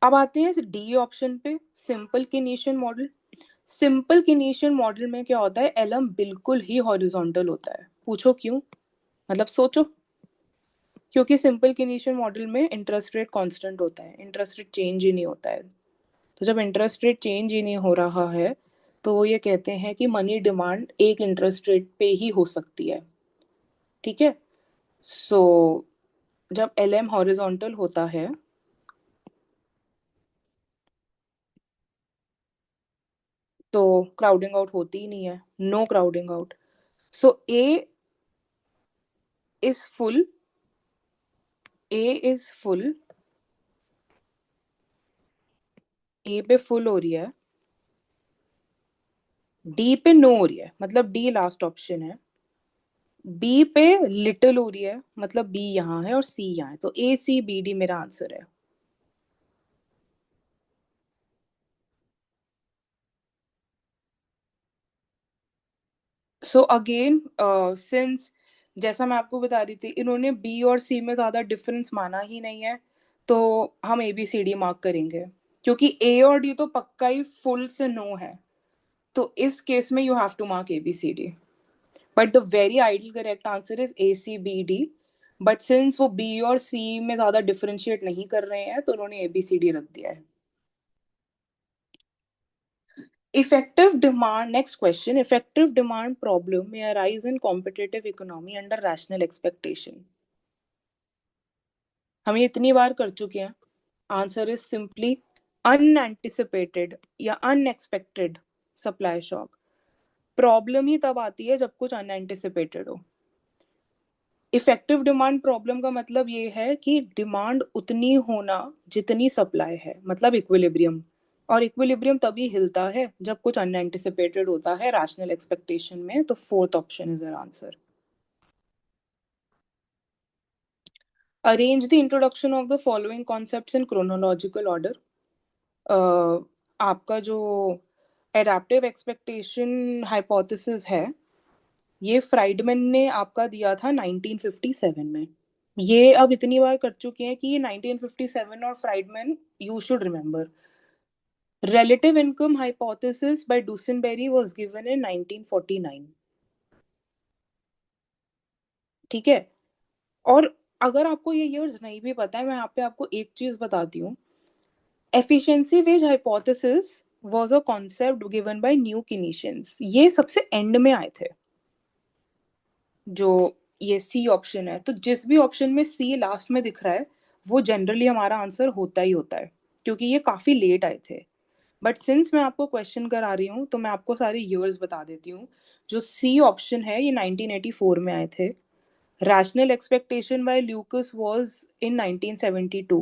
अब आते हैं डी ऑप्शन पे, सिंपल किनेशियन मॉडल। सिंपल किनेशियन मॉडल में क्या होता है, एलम बिल्कुल ही हॉरिजॉन्टल होता है। पूछो क्यों? मतलब सोचो। क्योंकि सिंपल किनेशियन मॉडल में इंटरेस्ट रेट कांस्टेंट होता है, इंटरेस्ट रेट चेंज ही नहीं होता है। तो जब इंटरेस्ट रेट चेंज ही नहीं हो रहा है, तो वो ये कहते हैं कि मनी डिमांड एक इंटरेस्ट रेट पे ही हो सकती है, ठीक है। सो जब एल एम हॉरिजॉन्टल होता है, तो क्राउडिंग आउट होती ही नहीं है, no crowding out. So A is full, A is full, A पे फुल हो रही है, डी पे नो हो रही है, मतलब डी लास्ट ऑप्शन है, बी पे लिटिल हो रही है, मतलब बी यहाँ है और सी यहाँ है, तो ए सी बी डी मेरा आंसर है। सो अगेन सिंस जैसा मैं आपको बता रही थी, इन्होंने बी और सी में ज्यादा डिफरेंस माना ही नहीं है, तो हम ABCD मार्क करेंगे, क्योंकि A और D तो पक्का ही फुल से नो है, तो इस केस में you have to mark ABCD। But the very ideal correct answer is ACBD, but since वो B और C में ज्यादा डिफरेंशिएट नहीं कर रहे हैं तो उन्होंने ABCD रख दिया है। Effective demand, next question. Effective demand problem may arise in competitive economy under rational expectation. हम ये इतनी बार कर चुके हैं। आंसर इज सिंपली अनएंटिसिपेटेड या अनएक्सपेक्टेड सप्लाई शॉक। प्रॉब्लम ही तब आती है जब कुछ अनएंटिसिपेटेड हो। इफेक्टिव डिमांड प्रॉब्लम का मतलब ये है कि डिमांड उतनी होना जितनी सप्लाई है, मतलब इक्विलिब्रियम। और इक्विलिब्रियम तभी हिलता है जब कुछ अनएंटिसिपेटेड होता है रैशनल एक्सपेक्टेशन में। तो fourth option is our answer. Arrange the introduction of the following concepts in chronological order. आपका जो एडेप्टिव एक्सपेक्टेशन हाइपोथेसिस है, ये फ्राइडमैन ने आपका दिया था 1957 में। ये अब इतनी बार कर चुके हैं कि ये 1957 और Friedman you should remember. relative income hypothesis by Dusenberry was given in 1949। ठीक है। और अगर आपको ये इयर्स नहीं भी पता है, मैं यहाँ पे आपको एक चीज बताती हूँ। Efficiency wage hypothesis was a concept given by new Keynesians. ये सबसे एंड में आए थे। जो ये सी ऑप्शन है, तो जिस भी ऑप्शन में सी लास्ट में दिख रहा है वो जनरली हमारा आंसर होता ही होता है, क्योंकि ये काफी लेट आए थे। बट सिंस मैं आपको क्वेश्चन करा रही हूँ तो मैं आपको सारे ईयर्स बता देती हूँ। जो सी ऑप्शन है ये 1984 में आए थे। Rational expectation by Lucas was in 1972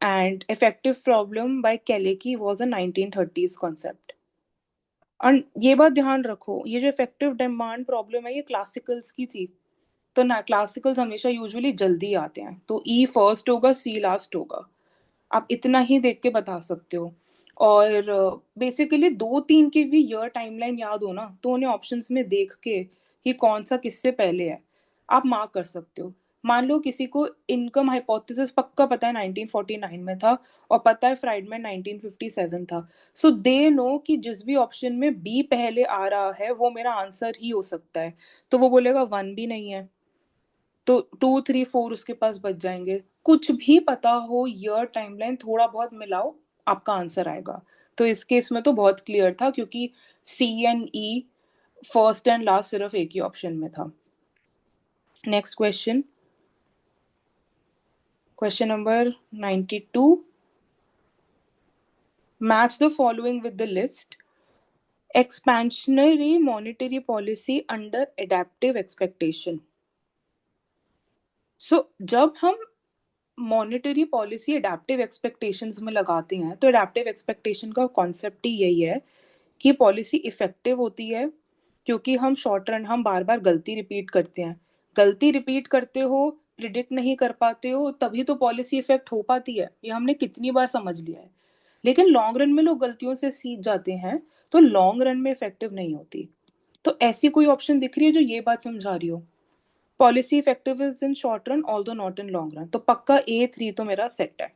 and effective problem by Kalecki was a 1930s concept. और ये बात ध्यान रखो, ये जो इफेक्टिव डिमांड प्रॉब्लम है ये क्लासिकल्स की थी। तो ना क्लासिकल्स हमेशा यूजुअली जल्दी आते हैं, तो ई फर्स्ट होगा सी लास्ट होगा। आप इतना ही देख के बता सकते हो। और बेसिकली 2-3 की भी ईयर टाइमलाइन याद हो ना, तो उन्हें ऑप्शंस में देख के कि कौन सा किससे पहले है आप मार्क कर सकते हो। मान लो किसी को इनकम हाइपोथेसिस पक्का पता है 1949 में था, और पता है फ्राइडमैन 1957 था। सो दे नो कि जिस भी ऑप्शन में बी पहले आ रहा है वो मेरा आंसर ही हो सकता है। तो वो बोलेगा 1 भी नहीं है, तो 2, 3, 4 उसके पास बच जाएंगे। कुछ भी पता हो, ईयर टाइमलाइन थोड़ा बहुत मिलाओ, आपका आंसर आएगा। तो इस केस में तो बहुत क्लियर था, क्योंकि C and E first and last सिर्फ एक ही ऑप्शन में था। Next question, question number 92। Match the following with the list. Expansionary monetary policy under adaptive expectation. So जब हम मॉनेटरी पॉलिसी अडेप्टिव एक्सपेक्टेशंस में लगाते हैं तो अडेप्टिव एक्सपेक्टेशन का कॉन्सेप्ट ही यही है कि पॉलिसी इफेक्टिव होती है, क्योंकि हम शॉर्ट रन हम बार बार गलती रिपीट करते हैं। गलती रिपीट करते हो, प्रिडिक्ट नहीं कर पाते हो, तभी तो पॉलिसी इफेक्ट हो पाती है। ये हमने कितनी बार समझ लिया है। लेकिन लॉन्ग रन में लोग गलतियों से सीख जाते हैं, तो लॉन्ग रन में इफेक्टिव नहीं होती। तो ऐसी कोई ऑप्शन दिख रही है जो ये बात समझा रही हो? Policy effective is in short run although not in long run, तो पक्का A3 तो मेरा सेट है।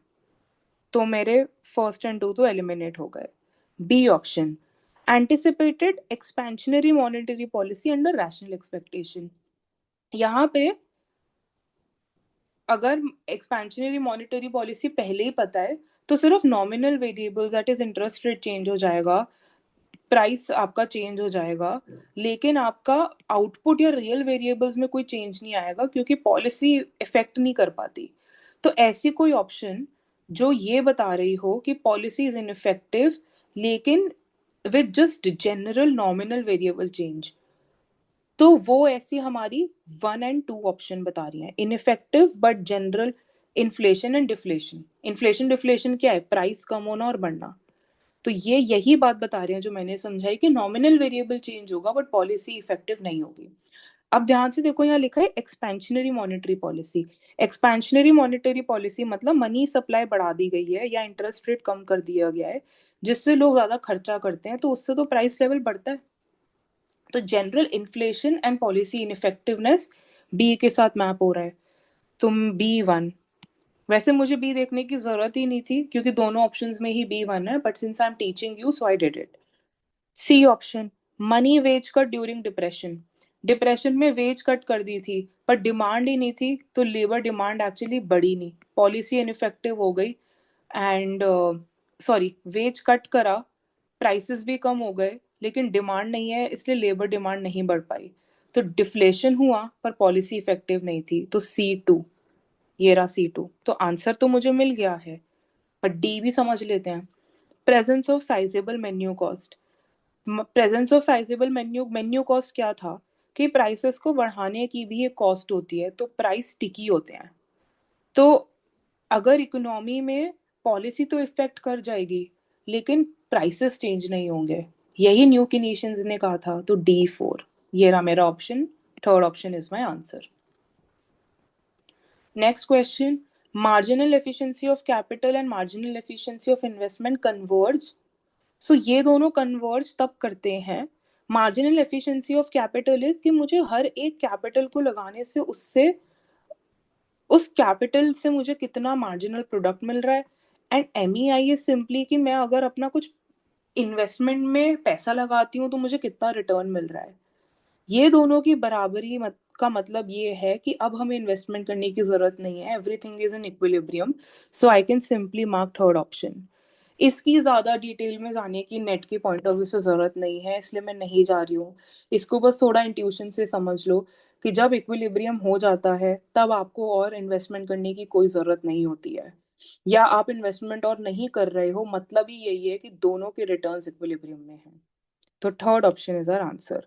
तो मेरे फर्स्ट एंड टू तो एलिमिनेट हो गए। B option, anticipated expansionary monetary policy under rational expectation. यहाँ पे अगर एक्सपेंशनरी मॉनेटरी पॉलिसी पहले ही पता है तो सिर्फ nominal variables that is interest rate change हो जाएगा, प्राइस आपका चेंज हो जाएगा, लेकिन आपका आउटपुट या रियल वेरिएबल्स में कोई चेंज नहीं आएगा, क्योंकि पॉलिसी इफेक्ट नहीं कर पाती। तो ऐसी कोई ऑप्शन जो ये बता रही हो कि पॉलिसी इज इनइफेक्टिव लेकिन with just general nominal variable change, तो वो ऐसी हमारी 1 और 2 ऑप्शन बता रही हैं। Ineffective but general inflation and deflation. Inflation deflation क्या है? प्राइस कम होना और बढ़ना। तो ये यही बात बता रहे हैं जो मैंने समझाई कि नॉमिनल वेरिएबल चेंज होगा बट पॉलिसी इफेक्टिव नहीं होगी। अब ध्यान से देखो, यहाँ लिखा है expansionary monetary policy. Expansionary monetary policy मतलब मनी सप्लाई बढ़ा दी गई है या इंटरेस्ट रेट कम कर दिया गया है, जिससे लोग ज्यादा खर्चा करते हैं, तो उससे तो प्राइस लेवल बढ़ता है। तो general inflation and policy ineffectiveness B के साथ मैप हो रहा है। तुम B1 वैसे मुझे बी देखने की जरूरत ही नहीं थी क्योंकि दोनों ऑप्शंस में ही बी वन है, but since I am teaching you so I did it. C option, money wage cut during depression. Depression में वेज कट कर दी थी पर डिमांड ही नहीं थी, तो लेबर डिमांड एक्चुअली बढ़ी नहीं, पॉलिसी इनइफेक्टिव हो गई। एंड सॉरी, वेज कट करा, प्राइसेस भी कम हो गए, लेकिन डिमांड नहीं है इसलिए लेबर डिमांड नहीं बढ़ पाई। तो डिफ्लेशन हुआ पर पॉलिसी इफेक्टिव नहीं थी, तो C2। ये रहा C2। तो आंसर तो मुझे मिल गया है, पर डी भी समझ लेते हैं। Presence of sizeable menu cost. Presence of sizeable menu menu cost क्या था कि प्राइसेस को बढ़ाने की भी एक कॉस्ट होती है, तो प्राइस टिकी होते हैं। तो अगर इकोनॉमी में पॉलिसी तो इफेक्ट कर जाएगी लेकिन प्राइसेस चेंज नहीं होंगे, यही न्यू किनेशंस ने कहा था। तो D4, ये रहा मेरा option. Third option is my answer. Next question, marginal efficiency of capital and marginal efficiency of investment converge. So ये दोनों कन्वर्ज तब करते हैं। Marginal efficiency of capital is कि मुझे हर एक कैपिटल को लगाने से उससे उस कैपिटल से मुझे कितना मार्जिनल प्रोडक्ट मिल रहा है। एंड MEI इज सिंपली कि मैं अगर अपना कुछ इन्वेस्टमेंट में पैसा लगाती हूँ तो मुझे कितना रिटर्न मिल रहा है। ये दोनों की बराबरी का मतलब ये है कि अब हमें इन्वेस्टमेंट करने की जरूरत नहीं है, everything is in equilibrium. So I can simply mark third option. इसकी ज़्यादा डिटेल में जाने की नेट के पॉइंट ऑफ व्यू से ज़रूरत नहीं है, इसलिए मैं नहीं जा रही हूँ। इसको बस थोड़ा इंट्यूशन से समझ लो कि जब इक्विलिब्रियम हो जाता है तब आपको और इन्वेस्टमेंट करने की कोई ज़रूरत नहीं होती है, या आप इन्वेस्टमेंट और नहीं कर रहे हो, मतलब ही यही है कि दोनों के रिटर्न्स इक्विलिब्रियम में हैं। तो third option is our answer.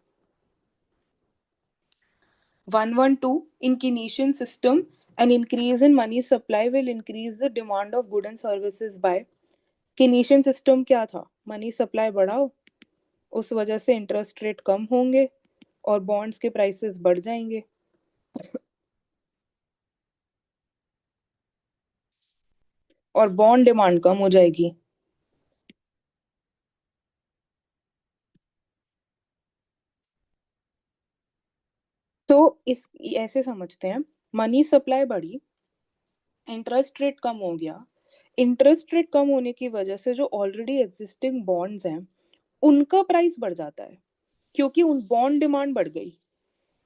112, in Keynesian system, an increase in money supply will increase the demand of goods and services by। Keynesian system क्या था? मनी सप्लाई बढ़ाओ, उस वजह से इंटरेस्ट रेट कम होंगे और बॉन्ड्स के प्राइसेस बढ़ जाएंगे और बॉन्ड डिमांड कम हो जाएगी। तो इस ऐसे समझते हैं, मनी सप्लाई बढ़ी, इंटरेस्ट रेट कम हो गया। इंटरेस्ट रेट कम होने की वजह से जो ऑलरेडी एग्जिस्टिंग बॉन्ड्स हैं उनका प्राइस बढ़ जाता है क्योंकि उन बॉन्ड डिमांड बढ़ गई।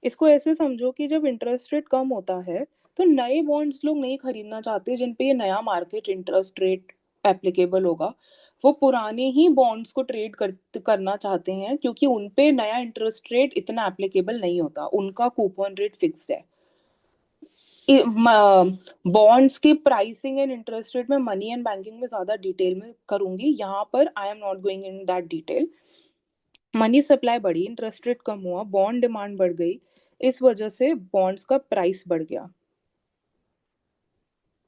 इसको ऐसे समझो कि जब इंटरेस्ट रेट कम होता है तो नए बॉन्ड्स लोग नहीं खरीदना चाहते जिन पे ये नया मार्केट इंटरेस्ट रेट एप्लीकेबल होगा। वो पुराने ही बॉन्ड्स को करना चाहते हैं क्योंकि उन पे नया इंटरेस्ट रेट इतना एप्लीकेबल नहीं होता, उनका कूपन रेट फिक्स्ड है। बॉन्ड्स की प्राइसिंग एंड इंटरेस्ट रेट में मनी एंड बैंकिंग में ज्यादा डिटेल में करूंगी, यहाँ पर I am not going in that detail. Money supply बढ़ी, इंटरेस्ट रेट कम हुआ, बॉन्ड डिमांड बढ़ गई, इस वजह से बॉन्ड्स का प्राइस बढ़ गया।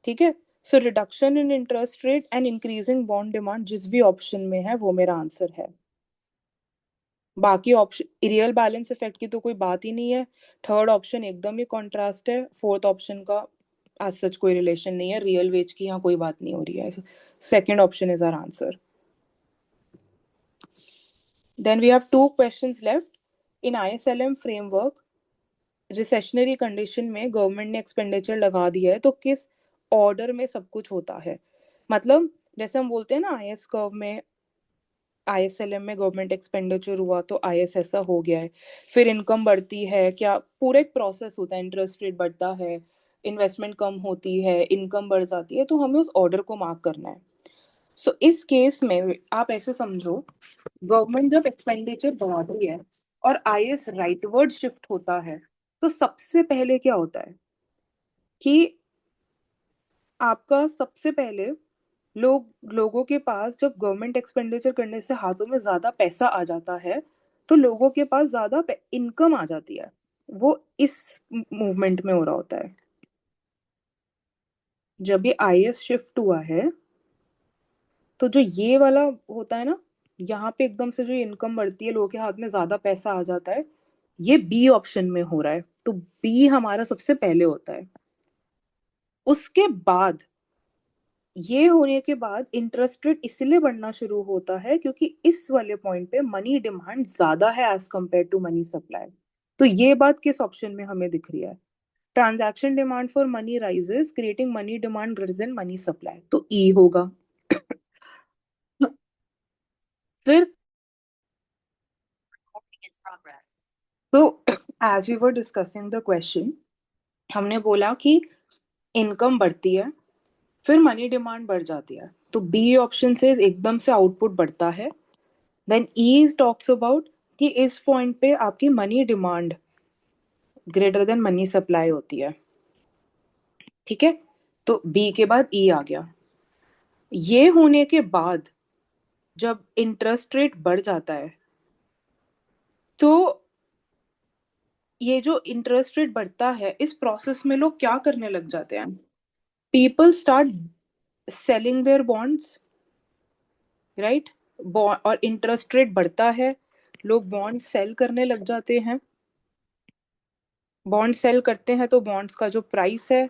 ठीक है, so reduction in interest rate and increasing bond demand जिस भी ऑप्शन में है वो मेरा आंसर है। बाकी ऑप्शन रियल बैलेंस इफेक्ट की तो कोई बात ही नहीं है। थर्ड ऑप्शन एकदम ही कॉन्ट्रास्ट है, फोर्थ ऑप्शन का आज सच कोई रिलेशन नहीं है, रियल वेज की यहाँ कोई बात नहीं हो रही है। Second option is our answer. Then we have two questions left. In ISLM framework, recessionary condition में गवर्नमेंट ने एक्सपेंडिचर लगा दिया है तो किस ऑर्डर में सब कुछ होता है। मतलब जैसे हम बोलते हैं ना, IS कर्व में ISLM में गवर्नमेंट एक्सपेंडिचर हुआ तो IS ऐसा हो गया है, फिर इनकम बढ़ती है, क्या पूरा एक प्रोसेस होता है, इंटरेस्ट रेट बढ़ता है, इन्वेस्टमेंट कम होती है, इनकम बढ़ जाती है, तो हमें उस ऑर्डर को मार्क करना है। सो इस केस में आप ऐसे समझो, गवर्नमेंट जब एक्सपेंडिचर बढ़ाती है और IS राइटवर्ड शिफ्ट होता है तो सबसे पहले क्या होता है कि आपका सबसे पहले लोगों के पास जब गवर्नमेंट एक्सपेंडिचर करने से हाथों में ज्यादा पैसा आ जाता है तो लोगों के पास ज्यादा इनकम आ जाती है। वो इस मूवमेंट में हो रहा होता है। जब ये IS शिफ्ट हुआ है तो जो ये वाला होता है ना, यहाँ पे एकदम से जो इनकम बढ़ती है, लोगों के हाथ में ज्यादा पैसा आ जाता है, ये बी ऑप्शन में हो रहा है, तो बी हमारा सबसे पहले होता है। उसके बाद ये होने के बाद इंटरेस्ट रेट इसलिए बढ़ना शुरू होता है क्योंकि इस वाले पॉइंट पे मनी डिमांड ज्यादा है as compare to money supply. तो ये बात किस ऑप्शन में हमें दिख रही है? Transaction demand for money rises creating money demand greater than money supply, तो ई होगा। फिर तो as we were discussing the question, हमने बोला कि इनकम बढ़ती है फिर मनी डिमांड बढ़ जाती है, तो बी ऑप्शन से एकदम से आउटपुट बढ़ता है। देन ई टॉक्स अबाउट कि इस पॉइंट पे आपकी money demand greater than money supply होती है। ठीक है, तो बी के बाद ई आ गया। ये होने के बाद जब इंटरेस्ट रेट बढ़ जाता है, तो ये जो इंटरेस्ट रेट बढ़ता है इस प्रोसेस में लोग क्या करने लग जाते हैं, people start selling their bonds, right. और इंटरेस्ट रेट बढ़ता है, लोग बॉन्ड सेल करने लग जाते हैं। बॉन्ड सेल करते हैं तो बॉन्ड्स का जो प्राइस है,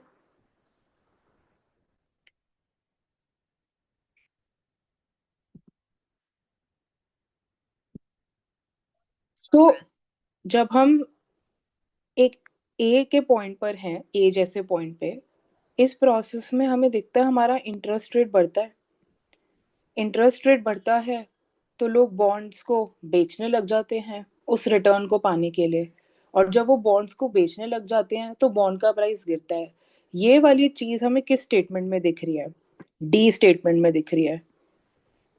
तो जब हम एक ए के पॉइंट पर हैं, ए जैसे पॉइंट पे, इस प्रोसेस में हमें दिखता है हमारा इंटरेस्ट रेट बढ़ता है। इंटरेस्ट रेट बढ़ता है तो लोग बॉन्ड्स को बेचने लग जाते हैं उस रिटर्न को पाने के लिए, और जब वो बॉन्ड्स को बेचने लग जाते हैं तो बॉन्ड का प्राइस गिरता है। ये वाली चीज हमें किस स्टेटमेंट में दिख रही है, डी स्टेटमेंट में दिख रही है।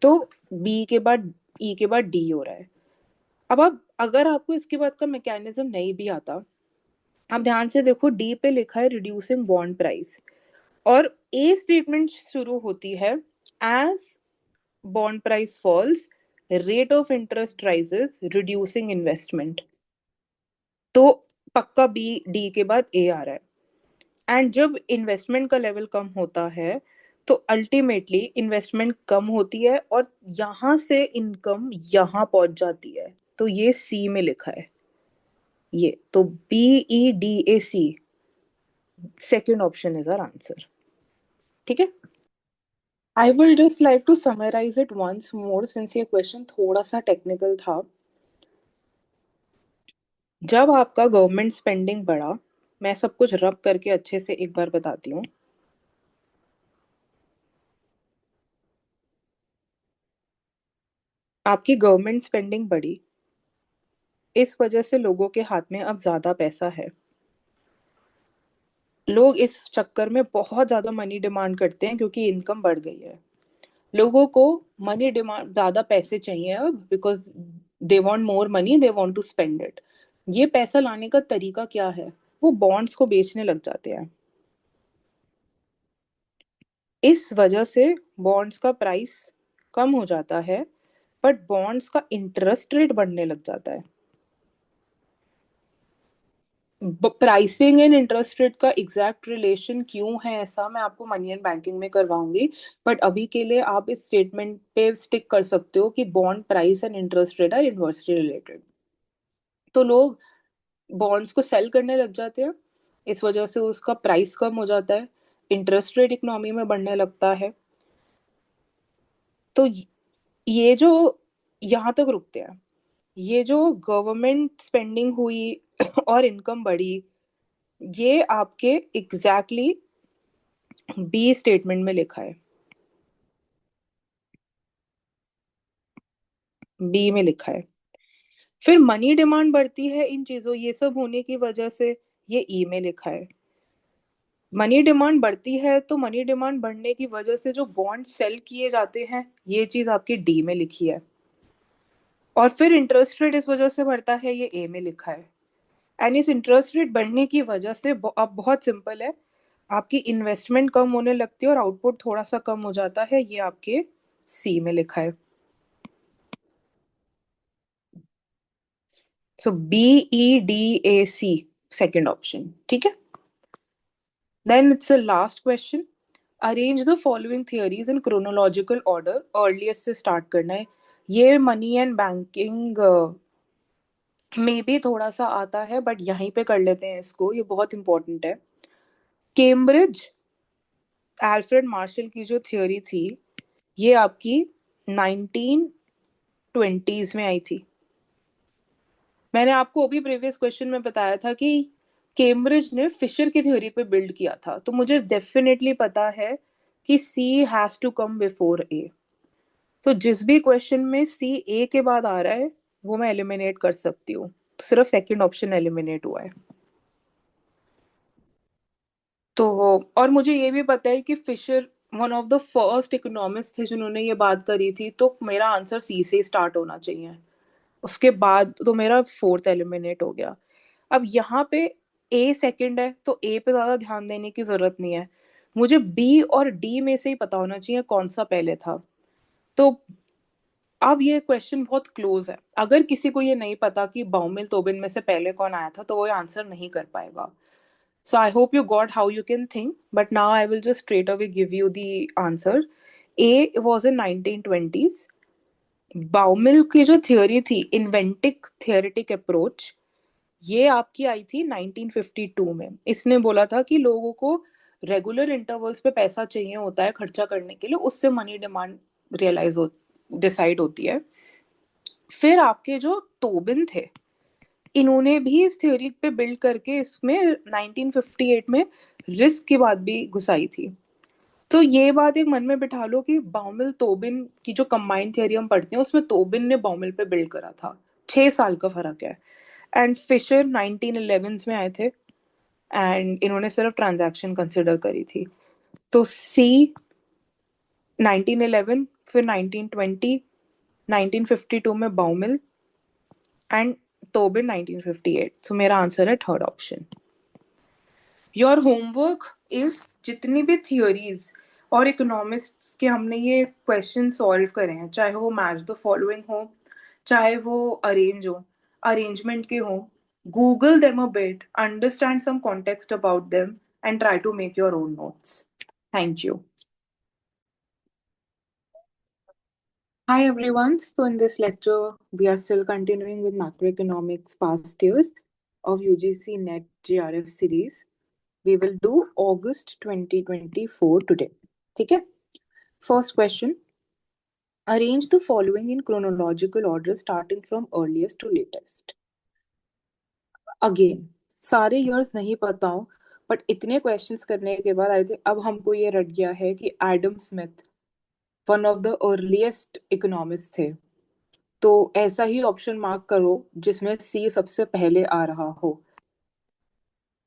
तो बी के बाद ई के बाद डी हो रहा है। अब आप अगर आपको इसके बाद का मैकेनिज्म नहीं भी आता, आप ध्यान से देखो, डी पे लिखा है रिड्यूसिंग बॉन्ड प्राइस, और ए स्टेटमेंट शुरू होती है as bond price falls, rate of interest rises, reducing investment। तो पक्का बी डी के बाद ए आ रहा है। एंड जब इन्वेस्टमेंट का लेवल कम होता है तो अल्टीमेटली इन्वेस्टमेंट कम होती है और यहां से इनकम यहां पहुंच जाती है, तो ये सी में लिखा है। ये तो B E D A C, second option is our answer. ठीक है, I will just like to summarise it once more since ये क्वेश्चन थोड़ा सा टेक्निकल था। जब आपका गवर्नमेंट स्पेंडिंग बढ़ा, मैं सब कुछ रब करके अच्छे से एक बार बताती हूँ। आपकी गवर्नमेंट स्पेंडिंग बढ़ी, इस वजह से लोगों के हाथ में अब ज्यादा पैसा है। लोग इस चक्कर में बहुत ज्यादा मनी डिमांड करते हैं क्योंकि इनकम बढ़ गई है। लोगों को मनी डिमांड, ज्यादा पैसे चाहिए अब, because they want more money, they want to spend it. ये पैसा लाने का तरीका क्या है, वो बॉन्ड्स को बेचने लग जाते हैं। इस वजह से बॉन्ड्स का प्राइस कम हो जाता है, बट बॉन्ड्स का इंटरेस्ट रेट बढ़ने लग जाता है। प्राइसिंग एंड इंटरेस्ट रेट का एग्जैक्ट रिलेशन क्यों है ऐसा मैं आपको मनी एंड बैंकिंग में करवाऊंगी, बट अभी के लिए आप इस स्टेटमेंट पे स्टिक कर सकते हो कि bond price and interest rate are inversely related. तो लोग बॉन्ड्स को सेल करने लग जाते हैं, इस वजह से उसका प्राइस कम हो जाता है, इंटरेस्ट रेट इकोनॉमी में बढ़ने लगता है। तो ये जो यहाँ तक रुकते हैं, ये जो गवर्नमेंट स्पेंडिंग हुई और इनकम बढ़ी, ये आपके एग्जैक्टली बी स्टेटमेंट में लिखा है। बी में लिखा है। फिर मनी डिमांड बढ़ती है इन चीजों, ये सब होने की वजह से, ये ई में लिखा है। मनी डिमांड बढ़ती है तो मनी डिमांड बढ़ने की वजह से जो बॉन्ड सेल किए जाते हैं, ये चीज आपकी डी में लिखी है। और फिर इंटरेस्ट रेट इस वजह से बढ़ता है, ये ए में लिखा है। एंड इस इंटरेस्ट रेट बढ़ने की वजह से अब बहुत सिंपल है, आपकी इन्वेस्टमेंट कम होने लगती है और आउटपुट थोड़ा सा कम हो जाता है, ये आपके सी में लिखा है। So B E D A C, second option. ठीक है, then it's a last question. Arrange the following theories in chronological order, earliest से स्टार्ट करना है। ये मनी एंड बैंकिंग में भी थोड़ा सा आता है, बट यहीं पे कर लेते हैं इसको, ये बहुत इंपॉर्टेंट है। कैम्ब्रिज एल्फ्रेड मार्शल की जो थ्योरी थी, ये आपकी 1920s में आई थी। मैंने आपको अभी प्रीवियस क्वेश्चन में बताया था कि कैम्ब्रिज ने फिशर की थ्योरी पे बिल्ड किया था, तो मुझे डेफिनेटली पता है कि सी has to come before A. तो जिस भी क्वेश्चन में सी ए के बाद आ रहा है वो मैं एलिमिनेट कर सकती हूँ, तो सिर्फ सेकंड ऑप्शन एलिमिनेट हुआ है। तो और मुझे ये भी पता है कि Fisher one of the first economist थे जिन्होंने ये बात करी थी, तो मेरा आंसर सी से स्टार्ट होना चाहिए। उसके बाद तो मेरा फोर्थ एलिमिनेट हो गया। अब यहाँ पे ए सेकंड है तो ए पे ज्यादा ध्यान देने की जरूरत नहीं है, मुझे बी और डी में से ही पता होना चाहिए कौन सा पहले था। तो अब ये क्वेश्चन बहुत क्लोज है, अगर किसी को ये नहीं पता कि बाउमिल तोबिन में से पहले कौन आया था तो वो आंसर नहीं कर पाएगा। So I hope you got how you can think, but now I will just straight away give you the answer. A was in 1920s. बाउमिल की जो थ्योरी थी इन्वेंटिक थियोरेटिक अप्रोच, ये आपकी आई थी 1952 में। इसने बोला था कि लोगों को रेगुलर इंटरवल्स पे पैसा चाहिए होता है खर्चा करने के लिए, उससे मनी डिमांड रियलाइज हो डिसाइड होती है। फिर आपके जो तोबिन थे, इन्होंने भी इस थ्योरी पे बिल्ड करके इसमें 1958 में रिस्क की बात भी घुसाई थी। तो ये बात एक मन में बिठा लो कि बाउमिल तोबिन की जो कंबाइंड थ्योरी हम पढ़ते हैं उसमें तोबिन ने बाउमिल पे बिल्ड करा था। 6 साल का फर्क है। एंड फिशर 1911 में आए थे एंड इन्होंने सिर्फ ट्रांजैक्शन कंसिडर करी थी। तो सी 1911, फिर 1920, 1952 में बाउमिल एंड तोबिन 1958। सो मेरा आंसर है third option. Your homework is जितनी भी थियोरीज और इकोनॉमिस्ट्स के हमने ये क्वेश्चन सॉल्व करे हैं, चाहे वो मैच द फॉलोइंग हो, चाहे वो अरेंजमेंट के हो, Google them a bit, understand some context about them and try to make your own notes. Thank you. Hi everyone. So in this lecture, we are still continuing with macroeconomics past years of UGC NET JRF series. We will do August 2024 today. ठीक है? First question. Arrange the following in chronological order starting from earliest to latest. Again, सारे years नहीं पता हूँ, but इतने questions करने के बाद आई थिंक अब हमको ये रट गया है कि Adam Smith one of the earliest economist थे। तो ऐसा ही ऑप्शन मार्क करो जिसमें सी सबसे पहले आ रहा हो।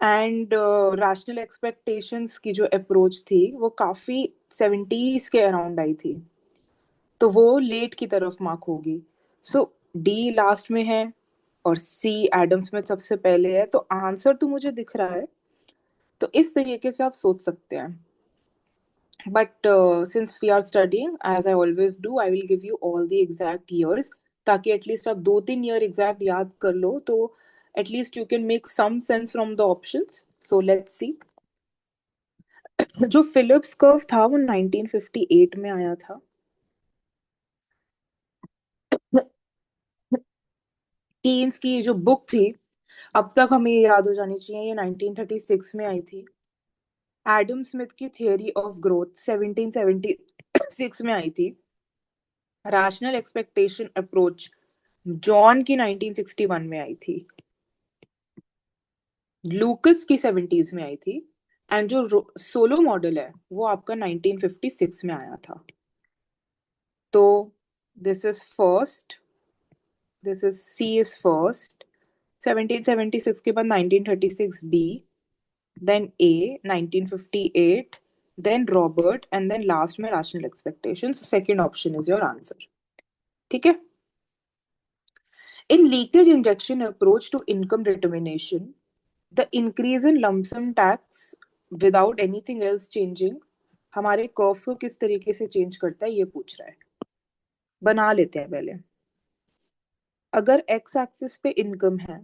एंड रैशनल एक्सपेक्टेशंस की जो अप्रोच थी वो काफी 70s के अराउंड आई थी, तो वो लेट की तरफ मार्क होगी। सो डी लास्ट में है और सी एडम स्मिथ सबसे पहले है, तो आंसर तो मुझे दिख रहा है, तो इस तरीके से आप सोच सकते हैं। But since we are studying, as I always do, I will give you all the exact years, ताकि एटलीस्ट आप 2-3 ईयर एग्जैक्ट याद कर लो, तो at least you can make some sense from the options. So let's see. जो Phillips curve था वो 1958 में आया था। कीन्स की जो बुक थी, अब तक हमें ये याद हो जानी चाहिए, ये 1936 में आई थी। एडम स्मिथ की थियरी ऑफ ग्रोथ 1776 में आई थी। रैशनल एक्सपेक्टेशन अप्रोच जॉन की 1961 में आई थी। लूकस की 70s में आई थी। एंड जो सोलो मॉडल है वो आपका 1956 में आया था। तो this is first, this is C is first, 1776 के बाद 1936 B, then A 1958, then Robert, and then last में rational expectation. Second option is your answer. ठीक है? In leakage injection approach to income determination, the increase in lump sum tax without anything else changing हमारे curves को किस तरीके से change करता है, ये पूछ रहा है। बना लेते हैं पहले। अगर एक्स एक्सिस पे इनकम है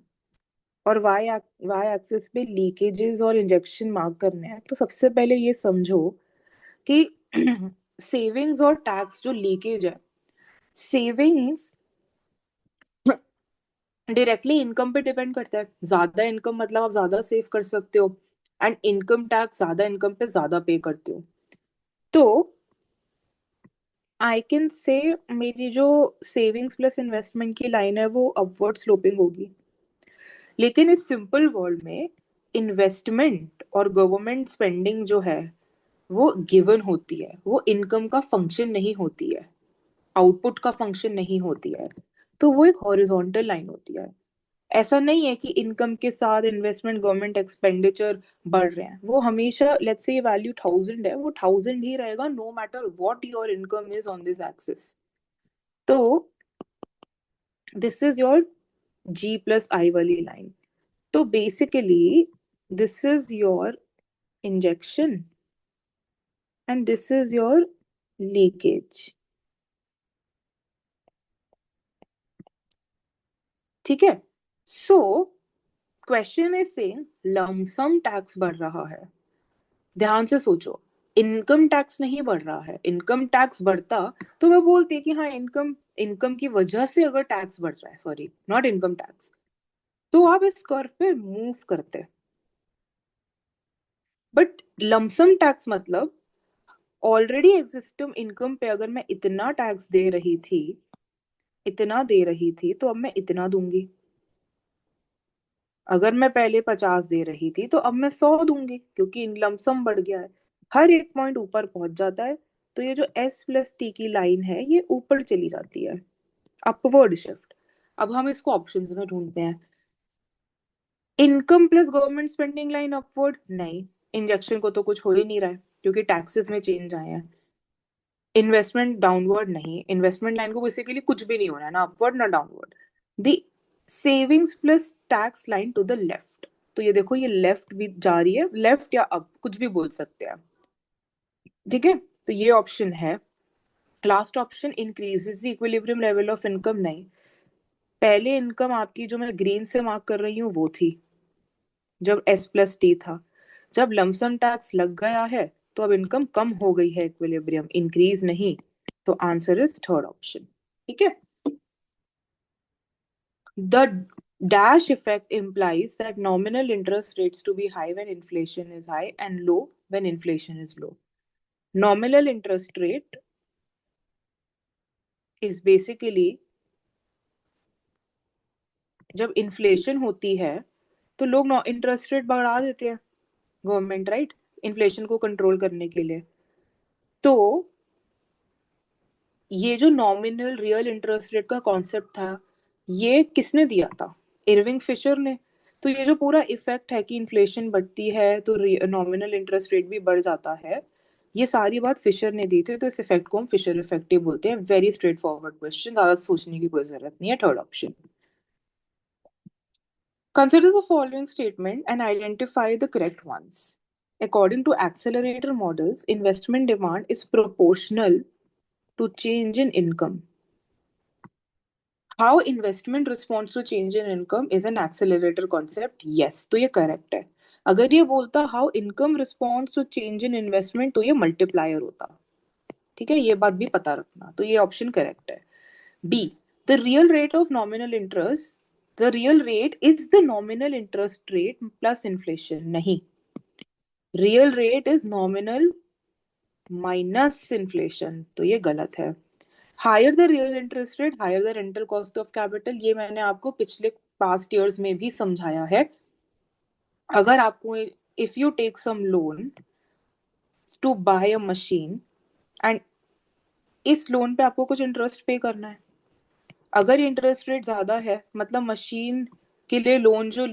और वाई एक्सिस पे लीकेजेस और इंजेक्शन मार्क करने हैं, तो सबसे पहले ये समझो कि सेविंग्स और टैक्स जो लीकेज है, सेविंग्स डायरेक्टली इनकम पे डिपेंड करता है। ज्यादा इनकम मतलब आप ज्यादा सेव कर सकते हो, एंड इनकम टैक्स ज्यादा इनकम पे ज्यादा पे करते हो। तो आई कैन से मेरी जो सेविंग्स प्लस इन्वेस्टमेंट की लाइन है वो अपवर्ड स्लोपिंग होगी। लेकिन इस सिंपल वर्ल्ड में इन्वेस्टमेंट और गवर्नमेंट स्पेंडिंग जो है वो गिवन होती है, वो इनकम का फंक्शन नहीं होती है, आउटपुट का फंक्शन नहीं होती है, तो वो एक हॉरिजॉन्टल लाइन होती है। ऐसा नहीं है कि इनकम के साथ इन्वेस्टमेंट गवर्नमेंट एक्सपेंडिचर बढ़ रहे हैं, वो हमेशा लेट्स से वैल्यू 1000 है, वो 1000 ही रहेगा no matter what your income is on this axis. तो दिस इज योर G+I वाली लाइन। तो basically this is your injection and this is your leakage. ठीक है, so question is saying lump sum tax बढ़ रहा है। ध्यान से सोचो, इनकम टैक्स नहीं बढ़ रहा है। इनकम टैक्स बढ़ता तो मैं बोलती कि हाँ इनकम इनकम की वजह से अगर टैक्स बढ़ रहा है, सॉरी नॉट इनकम टैक्स, तो आप इस कर्व पे मूव करते। बट लमसम टैक्स मतलब ऑलरेडी एग्जिस्टिंग इनकम पे अगर मैं इतना टैक्स दे रही थी, इतना दे रही थी, तो अब मैं इतना दूंगी। अगर मैं पहले 50 दे रही थी तो अब मैं 100 दूंगी, क्योंकि लमसम बढ़ गया है। हर एक पॉइंट ऊपर पहुंच जाता है, तो ये जो S+T की लाइन है ये ऊपर चली जाती है, अपवर्ड शिफ्ट। अब हम इसको ऑप्शंस में ढूंढते हैं। Income plus government spending line upward नहीं, इंजेक्शन को तो कुछ हो ही नहीं रहा है क्योंकि टैक्सेस में चेंज आए हैं। इन्वेस्टमेंट डाउनवर्ड नहीं, इन्वेस्टमेंट लाइन को बेसिकली कुछ भी नहीं होना है, ना अपवर्ड ना downward. The savings plus tax line to the left, तो ये देखो ये लेफ्ट भी जा रही है, लेफ्ट या अप कुछ भी बोल सकते हैं। ठीक है, तो ये ऑप्शन है। Last option increases the equilibrium level of income नहीं, पहले इनकम आपकी जो मैं ग्रीन से मार्क कर रही हूँ वो थी जब S+T था। जब लमसम टैक्स लग गया है तो अब इनकम कम हो गई है, इक्विलिब्रियम इंक्रीज नहीं। तो आंसर इज थर्ड ऑप्शन। ठीक है, the dash effect implies that nominal interest rates to be high when inflation is high and low when inflation is low. Nominal interest rate is basically जब inflation होती है तो लोग interest rate बढ़ा देते हैं, गवर्नमेंट राइट, इन्फ्लेशन को control करने के लिए। तो ये जो नॉमिनल रियल इंटरेस्ट रेट का कॉन्सेप्ट था ये किसने दिया था? इरविंग फिशर ने। तो ये जो पूरा इफेक्ट है कि इन्फ्लेशन बढ़ती है तो नॉमिनल इंटरेस्ट रेट भी बढ़ जाता है, ये सारी बात फिशर ने दी थी, तो इस इफेक्ट को हम फिशर इफेक्ट ही बोलते हैं। वेरी स्ट्रेट फॉरवर्ड क्वेश्चन, ज्यादा सोचने की कोई जरूरत नहीं है। Third option. Consider the following statement and identify the correct ones. According to accelerator models, investment demand is proportional to change in income. How investment responds to change in income is an accelerator concept. Yes, तो ये correct है। अगर ये बोलता how income responds to change in investment तो ये multiplier होता। ठीक है, ये बात भी पता रखना, तो ये ऑप्शन करेक्ट है। B, the real rate of nominal interest, the real rate is the nominal interest rate plus inflation. नहीं, real rate is nominal minus inflation, तो ये गलत है। Higher the real interest rate higher the rental cost of capital, ये मैंने आपको पिछले past years में भी समझाया है। अगर आपको if you take some loan to buy a machine and इस लोन पे आपको कुछ इंटरेस्ट पे करना है, अगर इंटरेस्ट रेट ज्यादा है मतलब मशीन के लिए लोन, जो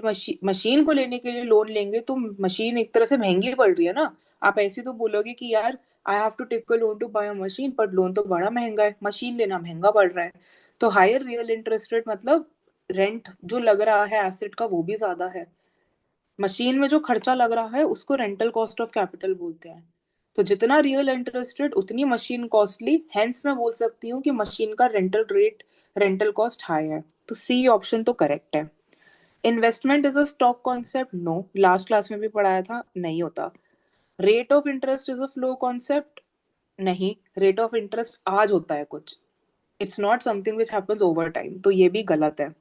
मशीन को लेने के लिए लोन लेंगे तो मशीन एक तरह से महंगी पड़ रही है ना। आप ऐसे तो बोलोगे कि यार I have to take a loan to buy a machine, पर लोन तो बड़ा महंगा है, मशीन लेना महंगा पड़ रहा है। तो हायर रियल इंटरेस्ट रेट मतलब रेंट जो लग रहा है एसेट का वो भी ज्यादा है, मशीन में जो खर्चा लग रहा है उसको रेंटल कॉस्ट ऑफ कैपिटल बोलते हैं। तो जितना रियल इंटरेस्ट रेट उतनी मशीन कॉस्टली, हेंस मैं बोल सकती हूँ कि मशीन का rental rate rental cost high है। तो सी ऑप्शन तो करेक्ट है। Investment is a stock concept, no, last class में भी पढ़ाया था, नहीं होता। Rate of interest is a flow concept, नहीं, रेट ऑफ इंटरेस्ट आज होता है कुछ, it's not something which happens over time, तो ये भी गलत है।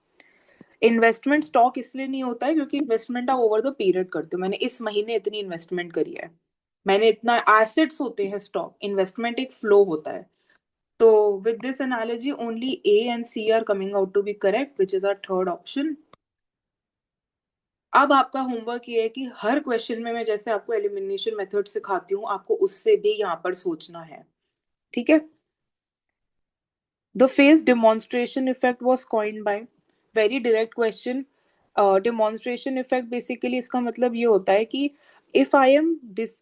इन्वेस्टमेंट स्टॉक इसलिए नहीं होता है क्योंकि इन्वेस्टमेंट आप ओवर द पीरियड करते हो, मैंने इस महीने इतनी इन्वेस्टमेंट करी है, मैंने इतना एसेट्स होते हैं स्टॉक, इन्वेस्टमेंट एक फ्लो होता है। तो with this analogy only A and C are coming out to be correct, which is our third option. अब आपका होमवर्क ये है कि हर क्वेश्चन में मैं जैसे आपको एलिमिनेशन मेथड सिखाती हूँ, आपको उससे भी यहाँ पर सोचना है, ठीक है? The phase demonstration effect was coined by, very direct question. Demonstration effect basically इसका मतलब ये होता है कि if I am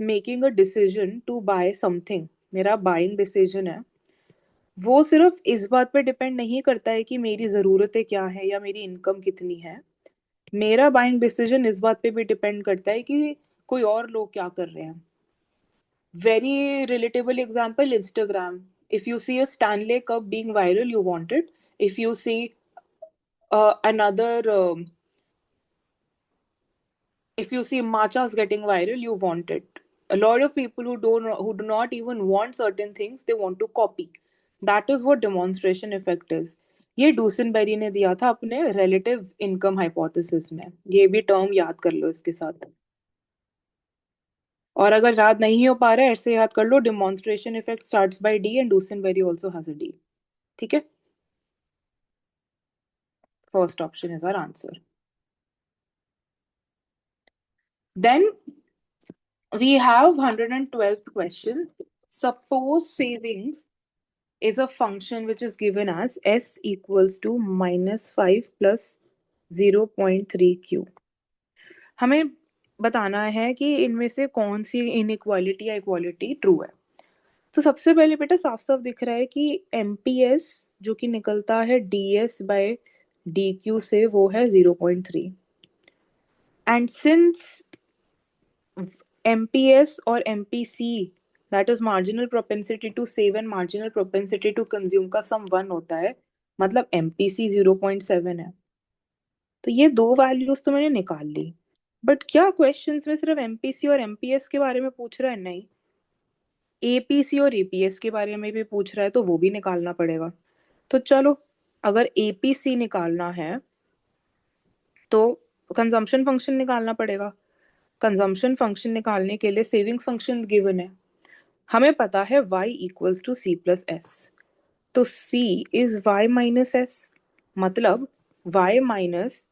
making a decision to buy something, मेरा buying decision है, वो सिर्फ इस बात पे डिपेंड नहीं करता है कि मेरी ज़रूरतें क्या है या मेरी इनकम कितनी है। मेरा बाइंग डिसीजन इस बात पे भी डिपेंड करता है कि कोई और लोग क्या कर रहे हैं। Very relatable example, Instagram. If you see a Stanley Cup being viral, you want it. If you see another, if you see matchas getting viral, you want it. A lot of people who do not even want certain things, they want to copy. That is what demonstration effect is. ये डूसनबेरी ने दिया था अपने relative income hypothesis में। ये भी term याद कर लो इसके साथ। और अगर याद नहीं हो पा रहा है ऐसे याद कर लो, demonstration effect starts by D and Duesenberry also has a D, ठीक है? First option is our answer. Then we have 112th question. Suppose savings is a function which is given as s equals to -5 plus 0.3q. हमें बताना है कि इनमें से कौन सी inequality या इक्वालिटी ट्रू है। तो सबसे पहले बेटा साफ साफ दिख रहा है कि एमपीएस जो कि निकलता है डीएस बाय डीक्यू से वो है 0.3, एंड सिंस एमपीएस और MPC that is marginal propensity to save and marginal propensity to consume का सम 1 होता है, मतलब एमपीसी 0.7 है। तो ये दो वैल्यूज तो मैंने निकाल ली, बट क्या क्वेश्चंस में सिर्फ एमपीसी और एमपीएस के बारे में पूछ रहा है? नहीं, एपीसी और एपीएस के बारे में भी पूछ रहा है, तो वो भी निकालना पड़ेगा। तो चलो, अगर एपीसी निकालना है तो कंजम्पशन फंक्शन निकालना पड़ेगा। कंजम्पशन फंक्शन निकालने के लिए सेविंग्स फंक्शन गिवन है, हमें पता है y equals to C plus S, तो c is y minus S, मतलब y minus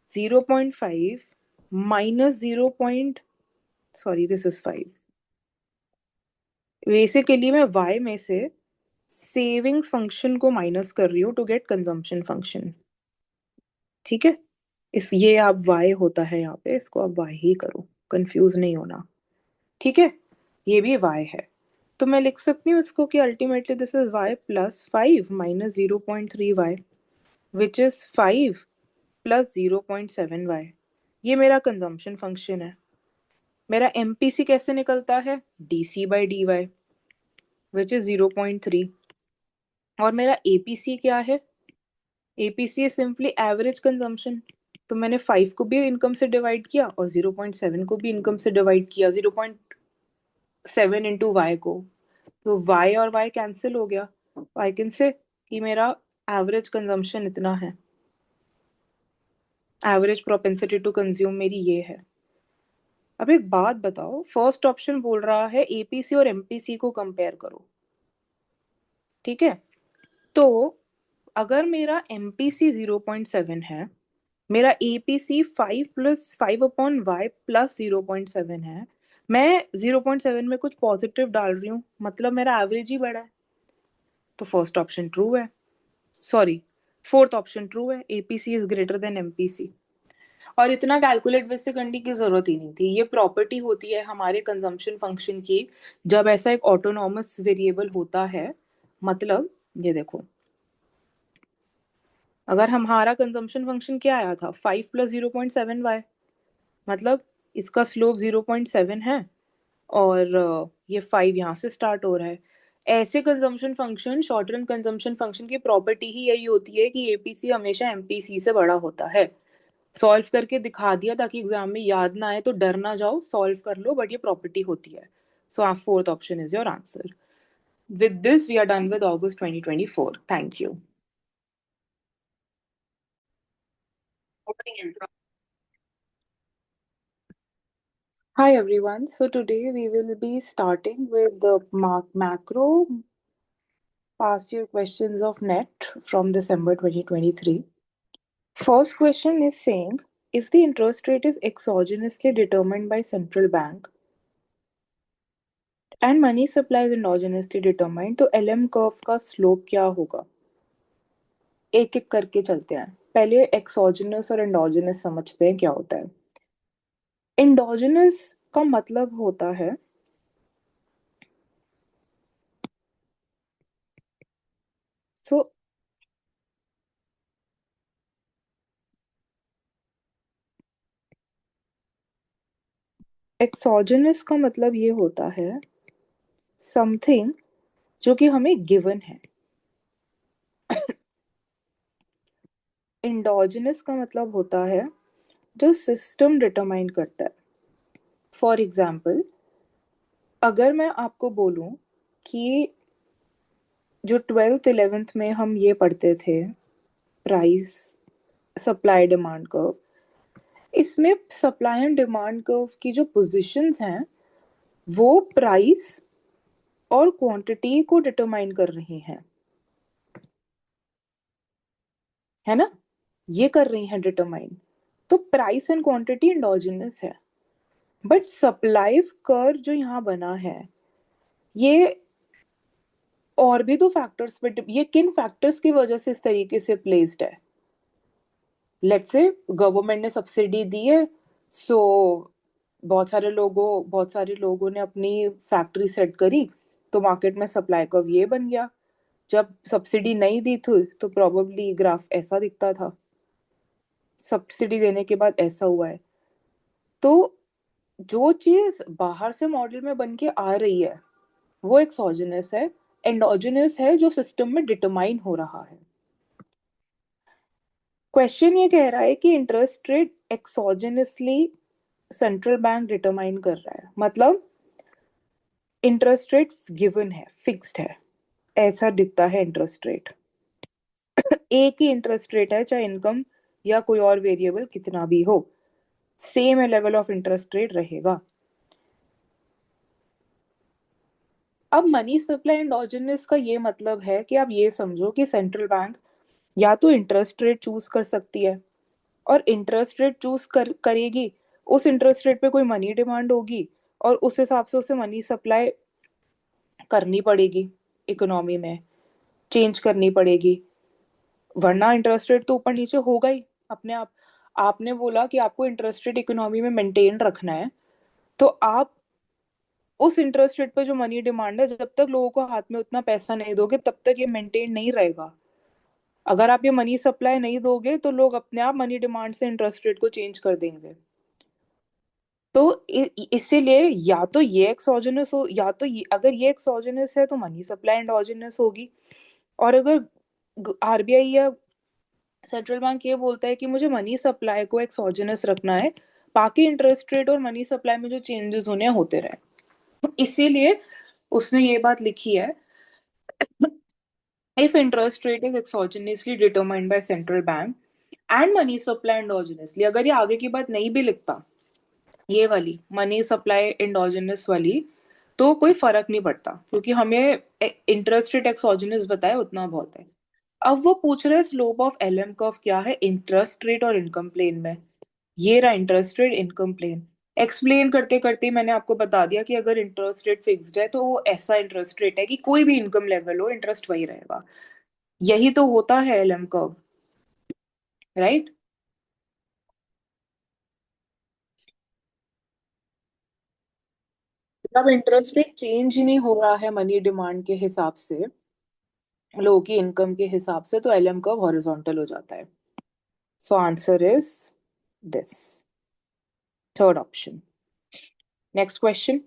0.5 minus 0. Sorry this is 5। Basically मैं y में से सेविंग्स फंक्शन को माइनस कर रही हूँ टू गेट कंजम्पशन फंक्शन, ठीक है? इस ये आप y होता है यहाँ पे, इसको आप y ही करो, कंफ्यूज नहीं होना, ठीक है? ये भी y है, तो मैं लिख सकती हूँ इसको कि ultimately this is y plus 5 minus 0.3y which is 5 plus 0.7y। ये मेरा कंजम्पशन फंक्शन है। मेरा एमपीसी कैसे निकलता है? DC by DY which is इज 0.3। और मेरा एपीसी क्या है? APC is simply average consumption, तो मैंने 5 को भी इनकम से डिवाइड किया और 0.7 को भी इनकम से डिवाइड किया, 0.7 इंटू वाई को, तो y और y कैंसिल हो गया। आई कैन से कि मेरा एवरेज कंजम्पशन इतना है, एवरेज प्रोपेंसिटी टू कंज्यूम मेरी ये है। अब एक बात बताओ, फर्स्ट ऑप्शन बोल रहा है एपीसी और एमपीसी को कंपेयर करो, ठीक है? तो अगर मेरा एमपीसी 0.7 है, मेरा APC 5 plus 5 upon Y plus 0.7 है, मैं 0.7 में कुछ पॉजिटिव डाल रही हूँ, मतलब मेरा एवरेज ही बड़ा है, तो फर्स्ट ऑप्शन ट्रू है। सॉरी, फोर्थ ऑप्शन ट्रू है, APC is greater than MPC. और इतना कैलकुलेट वैसे करने की जरूरत ही नहीं थी, ये प्रॉपर्टी होती है हमारे कंजम्पशन फंक्शन की जब ऐसा एक ऑटोनॉमस वेरिएबल होता है। मतलब ये देखो, अगर हमारा कंजम्पशन फंक्शन क्या आया था 5 प्लस 0.7y, मतलब इसका स्लोप 0.7 है और ये 5 यहाँ से स्टार्ट हो रहा है। ऐसे consumption function, short run consumption function की प्रॉपर्टी ही यही होती है कि एपीसी हमेशा एमपीसी से बड़ा होता है। सॉल्व करके दिखा दिया ताकि एग्जाम में याद ना आए, तो डर ना जाओ, सॉल्व कर लो, बट ये प्रॉपर्टी होती है। सो आप fourth option is your answer. With this we are done with August 2024। Thank you. Hi everyone. So today we will be starting with the macro past year questions of NET from December 2023. First question is saying if the interest rate is exogenously determined by central bank and money supply is endogenously determined, तो LM curve का slope क्या होगा? एक एक करके चलते हैं। पहले एक्सोजेनस और एंडोजेनस समझते हैं क्या होता है। एंडोजेनस का मतलब होता है सो एक्सोजेनस का मतलब ये होता है समथिंग जो कि हमें गिवन है। एंडोजेनस का मतलब होता है जो सिस्टम डिटरमाइन करता है। फॉर एग्जाम्पल, अगर मैं आपको बोलूं कि जो 12th 11th में हम ये पढ़ते थे, प्राइस सप्लाई डिमांड कर्व, इसमें सप्लाई एंड डिमांड कर्व की जो पोजीशंस हैं वो प्राइस और क्वांटिटी को डिटरमाइन कर रही हैं, है ना? ये कर रही हैं डिटरमाइन। तो प्राइस एंड क्वांटिटी एंडोजेनस है, बट सप्लाई कर्व जो यहाँ बना है ये और भी दो फैक्टर्स पे ये किन फैक्टर्स की वजह से इस तरीके से प्लेस्ड है? लेट्स से गवर्नमेंट ने सब्सिडी दी है, सो बहुत सारे लोगों ने अपनी फैक्ट्री सेट करी, तो मार्केट में सप्लाई कर्व ये बन गया। जब सब्सिडी नहीं दी थी तो प्रोबेबली ग्राफ ऐसा दिखता था, सब्सिडी देने के बाद ऐसा हुआ है। तो जो चीज बाहर से मॉडल में बन के आ रही है वो एक्सोजेनस है, एंडोजेनस है जो सिस्टम में डिटरमाइन हो रहा है। क्वेश्चन ये कह रहा है कि interest rate एक्सोजेनसली central bank determine कर रहा है, मतलब इंटरेस्ट रेट गिवन है, फिक्स्ड है, ऐसा दिखता है इंटरेस्ट रेट। एक ही इंटरेस्ट रेट है चाहे इनकम या कोई और वेरिएबल कितना भी हो, same level of interest rate रहेगा। अब मनी सप्लाई एंडोजेनस का ये मतलब है कि आप ये समझो कि सेंट्रल बैंक या तो इंटरेस्ट रेट चूज कर सकती है, और इंटरेस्ट रेट चूज करेगी, उस इंटरेस्ट रेट पे कोई मनी डिमांड होगी और उस हिसाब से उसे मनी सप्लाई करनी पड़ेगी, इकोनॉमी में चेंज करनी पड़ेगी, वरना इंटरेस्ट रेट तो ऊपर नीचे होगा ही अपने आप। आपने बोला कि आपको इंटरेस्ट रेट इकोनॉमी में मेंटेन रखना है, तो आप उस इंटरेस्ट रेट पे जो मनी डिमांड है, जब तक लोगों को हाथ में उतना पैसा नहीं दोगे तब तक ये मेंटेन नहीं रहेगा। अगर आप ये मनी सप्लाई नहीं दोगे तो लोग अपने आप मनी डिमांड से इंटरेस्ट रेट को चेंज कर देंगे। तो इसीलिए या तो ये एक्सोजेनस हो, या तो अगर ये एक्सोजेनस है तो मनी सप्लाई एंडोजेनस होगी। और अगर आरबीआई या सेंट्रल बैंक ये बोलता है कि मुझे मनी सप्लाई को एक्सोजेनस रखना है, बाकी इंटरेस्ट रेट और मनी सप्लाई में जो चेंजेस होने हैं होते रहे, इसीलिए उसने ये बात लिखी है, if interest rate is exogenously determined by central bank and money supply endogenously। अगर ये आगे की बात नहीं भी लिखता, ये वाली मनी सप्लाई एंडोजेनस वाली, तो कोई फर्क नहीं पड़ता क्योंकि हमें इंटरेस्ट रेट एक्सोजेनस बताया उतना बहुत है। अब वो पूछ रहे हैं स्लोप ऑफ एलएम कर्व क्या है इंटरेस्ट रेट और इनकम प्लेन में। ये रहा interest rate income plane. Explain करते करते मैंने आपको बता दिया कि अगर इंटरेस्ट रेट फिक्स्ड है तो वो ऐसा इंटरेस्ट रेट है कि कोई भी इनकम लेवल हो इंटरेस्ट वही रहेगा। यही तो होता है एलएम कर्व, राइट? जब इंटरेस्ट रेट चेंज ही नहीं हो रहा है मनी डिमांड के हिसाब से, लोगों की इनकम के हिसाब से, तो एलएम कर्व हॉरिजॉन्टल हो जाता है। So answer is this, third option. Next question,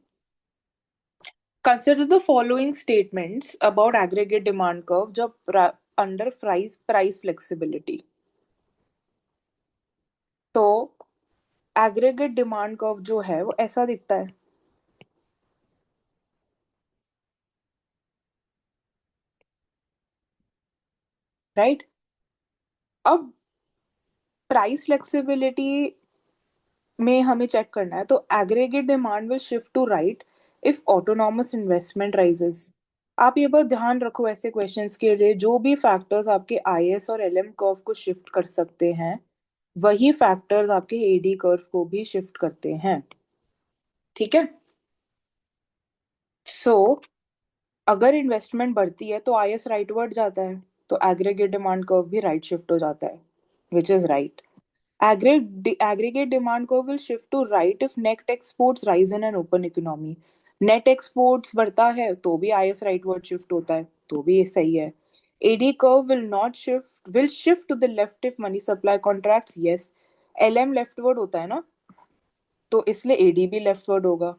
consider the following statements about aggregate demand curve जब under price flexibility। तो एग्रीगेट डिमांड कर्व जो है वो ऐसा दिखता है, राइट? अब प्राइस फ्लेक्सिबिलिटी में हमें चेक करना है, तो aggregate demand will shift to right if autonomous investment rises. आप ये बात ध्यान रखो ऐसे क्वेश्चंस के लिए, जो भी फैक्टर्स आपके आईएस और एलएम कर्व को शिफ्ट कर सकते हैं वही फैक्टर्स आपके एडी कर्व को भी शिफ्ट करते हैं। ठीक है। सो अगर इन्वेस्टमेंट बढ़ती है तो आईएस राइटवर्ड जाता है, तो एग्रीगेट डिमांड कर्व भी राइट शिफ्ट हो जाता है, which is right. Aggregate demand curve will shift to right if net exports rise in an open economy. Net exports बढ़ता है तो भी आईएस राइटवर्ड शिफ्ट होता है, तो भी ये सही है। AD curve will not shift, will shift to the left if money supply contracts, yes. LM leftward होता है ना, तो इसलिए एडी भी लेफ्टवर्ड होगा।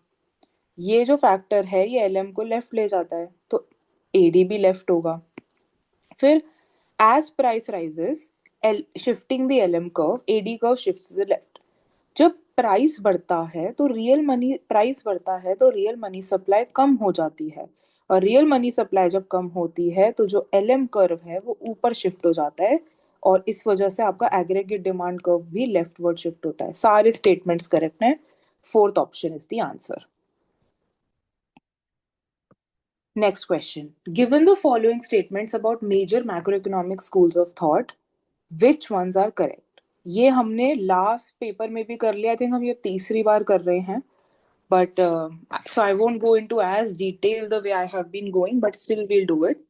ये जो फैक्टर है ये एलएम को लेफ्ट ले जाता है, तो एडी भी लेफ्ट होगा। फिर as price rises, shifting the LM curve, AD curve shifts to the left. जब प्राइस बढ़ता है तो रियल मनी सप्लाई कम हो जाती है, और रियल मनी सप्लाई जब कम होती है तो जो एलएम कर्व है वो ऊपर शिफ्ट हो जाता है, और इस वजह से आपका एग्रीगेट डिमांड कर्व भी लेफ्टवर्ड शिफ्ट होता है। सारे स्टेटमेंट्स करेक्ट हैं, fourth option is the answer. Next question. Given the following statements about major macroeconomic schools of thought, which ones are correct? ये हमने लास्ट पेपर में भी कर लिया, आई थिंक हम ये तीसरी बार कर रहे हैं, but so I won't go into as detail the way I have been going, but still we'll do it.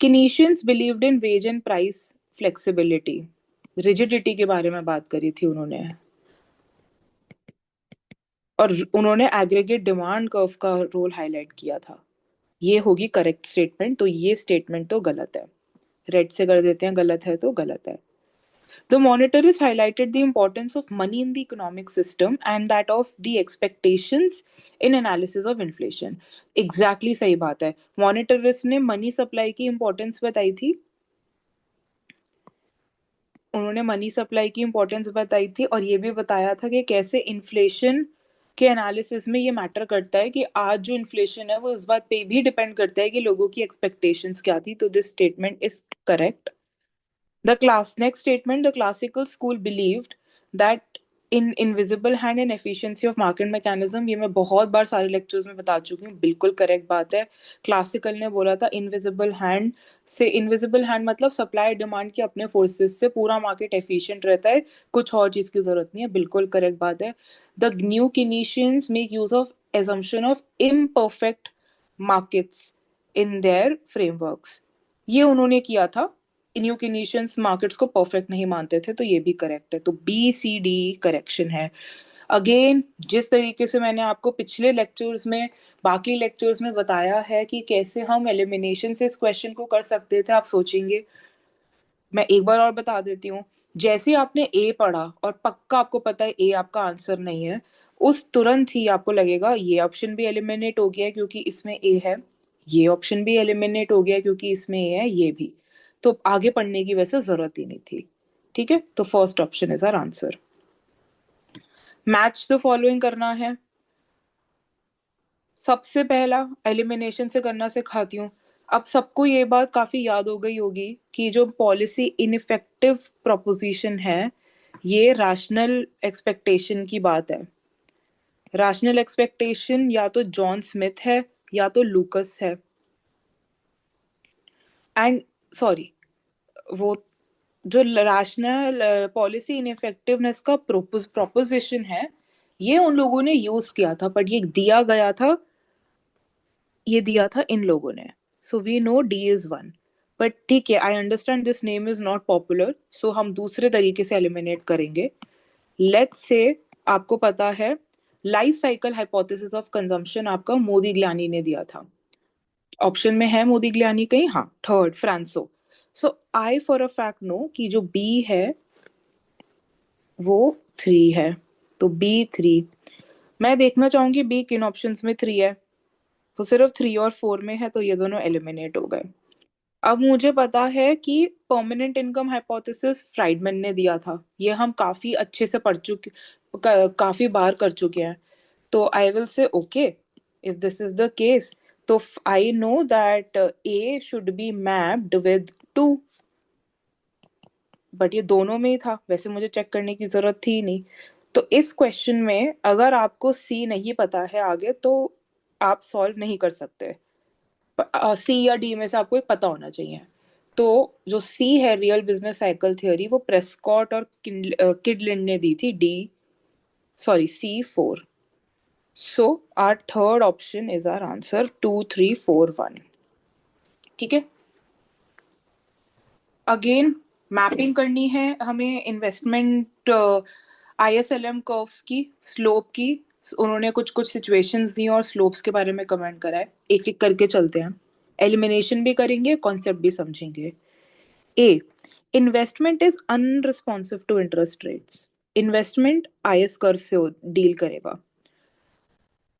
Keynesians believed in wage and price flexibility. Rigidity के बारे में बात करी थी उन्होंने, और उन्होंने एग्रीगेट डिमांड कर्व का रोल हाईलाइट किया था। ये होगी करेक्ट स्टेटमेंट, तो ये स्टेटमेंट तो गलत है। रेड से कर देते हैं, गलत है तो गलत है। The monetarists highlighted the importance of money in the economic system and that of the expectations in analysis of inflation. Exactly सही बात है। Monetarist ने मनी सप्लाई की इंपॉर्टेंस बताई थी, उन्होंने मनी सप्लाई की इंपॉर्टेंस बताई थी, और ये भी बताया था कि कैसे इन्फ्लेशन के एनालिसिस में ये मैटर करता है कि आज जो इन्फ्लेशन है वो इस बात पे भी डिपेंड करता है कि लोगों की एक्सपेक्टेशंस क्या थी। तो this statement is correct. Next statement, the classical school believed that in invisible hand and efficiency of market mechanism, ये मैं बहुत बार सारे लेक्चर्स में बता चुकी हूँ, बिल्कुल करेक्ट बात है। क्लासिकल ने बोला था इनविजिबल हैंड से, इनविजिबल हैंड मतलब सप्लाई डिमांड के अपने फोर्सेस से पूरा मार्केट एफिशिएंट रहता है, कुछ और चीज की जरूरत नहीं है, बिल्कुल करेक्ट बात है। The new Keynesians make use of assumption of imperfect markets in their frameworks, ये उन्होंने किया था। न्यू किनीशियंस मार्केट्स को परफेक्ट नहीं मानते थे, तो ये भी करेक्ट है, तो बी सी डी करेक्शन है। अगेन जिस तरीके से मैंने आपको पिछले लेक्चर्स में, बाकी लेक्चर्स में बताया है कि कैसे हम एलिमिनेशन से इस क्वेश्चन को कर सकते थे, आप सोचेंगे, मैं एक बार और बता देती हूँ। जैसे आपने ए पढ़ा और पक्का आपको पता है ए आपका आंसर नहीं है, उस तुरंत ही आपको लगेगा ये ऑप्शन भी एलिमिनेट हो गया है क्योंकि इसमें ए है, ये ऑप्शन भी एलिमिनेट हो गया क्योंकि इसमें ए है, ये भी, तो आगे पढ़ने की वैसे जरूरत ही नहीं थी। ठीक है, तो first option is our answer. Match the following करना है। सबसे पहला एलिमिनेशन से करना सिखाती हूँ। अब सबको ये बात काफी याद हो गई होगी कि जो पॉलिसी इनइफेक्टिव प्रोपोजिशन है, ये रैशनल एक्सपेक्टेशन की बात है। रैशनल एक्सपेक्टेशन या तो जॉन स्मिथ है या तो लूकस है, एंड सॉरी, वो जो रैशनल पॉलिसी इनइफेक्टिवनेस का प्रोपोजिशन है, ये उन लोगों ने यूज किया था, बट ये दिया गया था, ये दिया था इन लोगों ने। So we know D is one, but ठीक है, I understand this name is not popular, so हम दूसरे तरीके से एलिमिनेट करेंगे। लेट्स से आपको पता है life cycle hypothesis of consumption आपका मोदी ग्लानी ने दिया था, ऑप्शन में है मोदी ग्लानी कहीं, हाँ, third Franco. So I for a fact know कि जो बी है वो थ्री है, तो बी थ्री। मैं देखना चाहूंगी बी किन ऑप्शंस में थ्री है, तो सिर्फ थ्री और फोर में है, तो ये दोनों एलिमिनेट हो गए। अब मुझे पता है कि परमानेंट इनकम हाइपोथेसिस फ्राइडमैन ने दिया था, ये हम काफी अच्छे से पढ़ चुके, काफी बार कर चुके हैं, तो I will say okay if this is the case, तो I know that A should be mapped with two, but ये दोनों में ही था, वैसे मुझे चेक करने की जरूरत थी नहीं। तो इस क्वेश्चन में अगर आपको सी नहीं पता है आगे, तो आप सॉल्व नहीं कर सकते, सी या डी में से आपको एक पता होना चाहिए। तो जो सी है रियल बिजनेस साइकिल थ्योरी, वो प्रेस्कॉट और किडलिन ने दी थी, C4. So our third option is our answer, 2, 3, 4, 1. ठीक है, अगेन मैपिंग करनी है हमें इन्वेस्टमेंट ISLM कर्व्स की, स्लोप की. उन्होंने कुछ कुछ सिचुएशंस दी और स्लोप्स के बारे में कमेंट करा है. एक एक करके चलते हैं, एलिमिनेशन भी करेंगे, कॉन्सेप्ट भी समझेंगे. A, investment is unresponsive to interest rates. Investment IS curve से डील करेगा.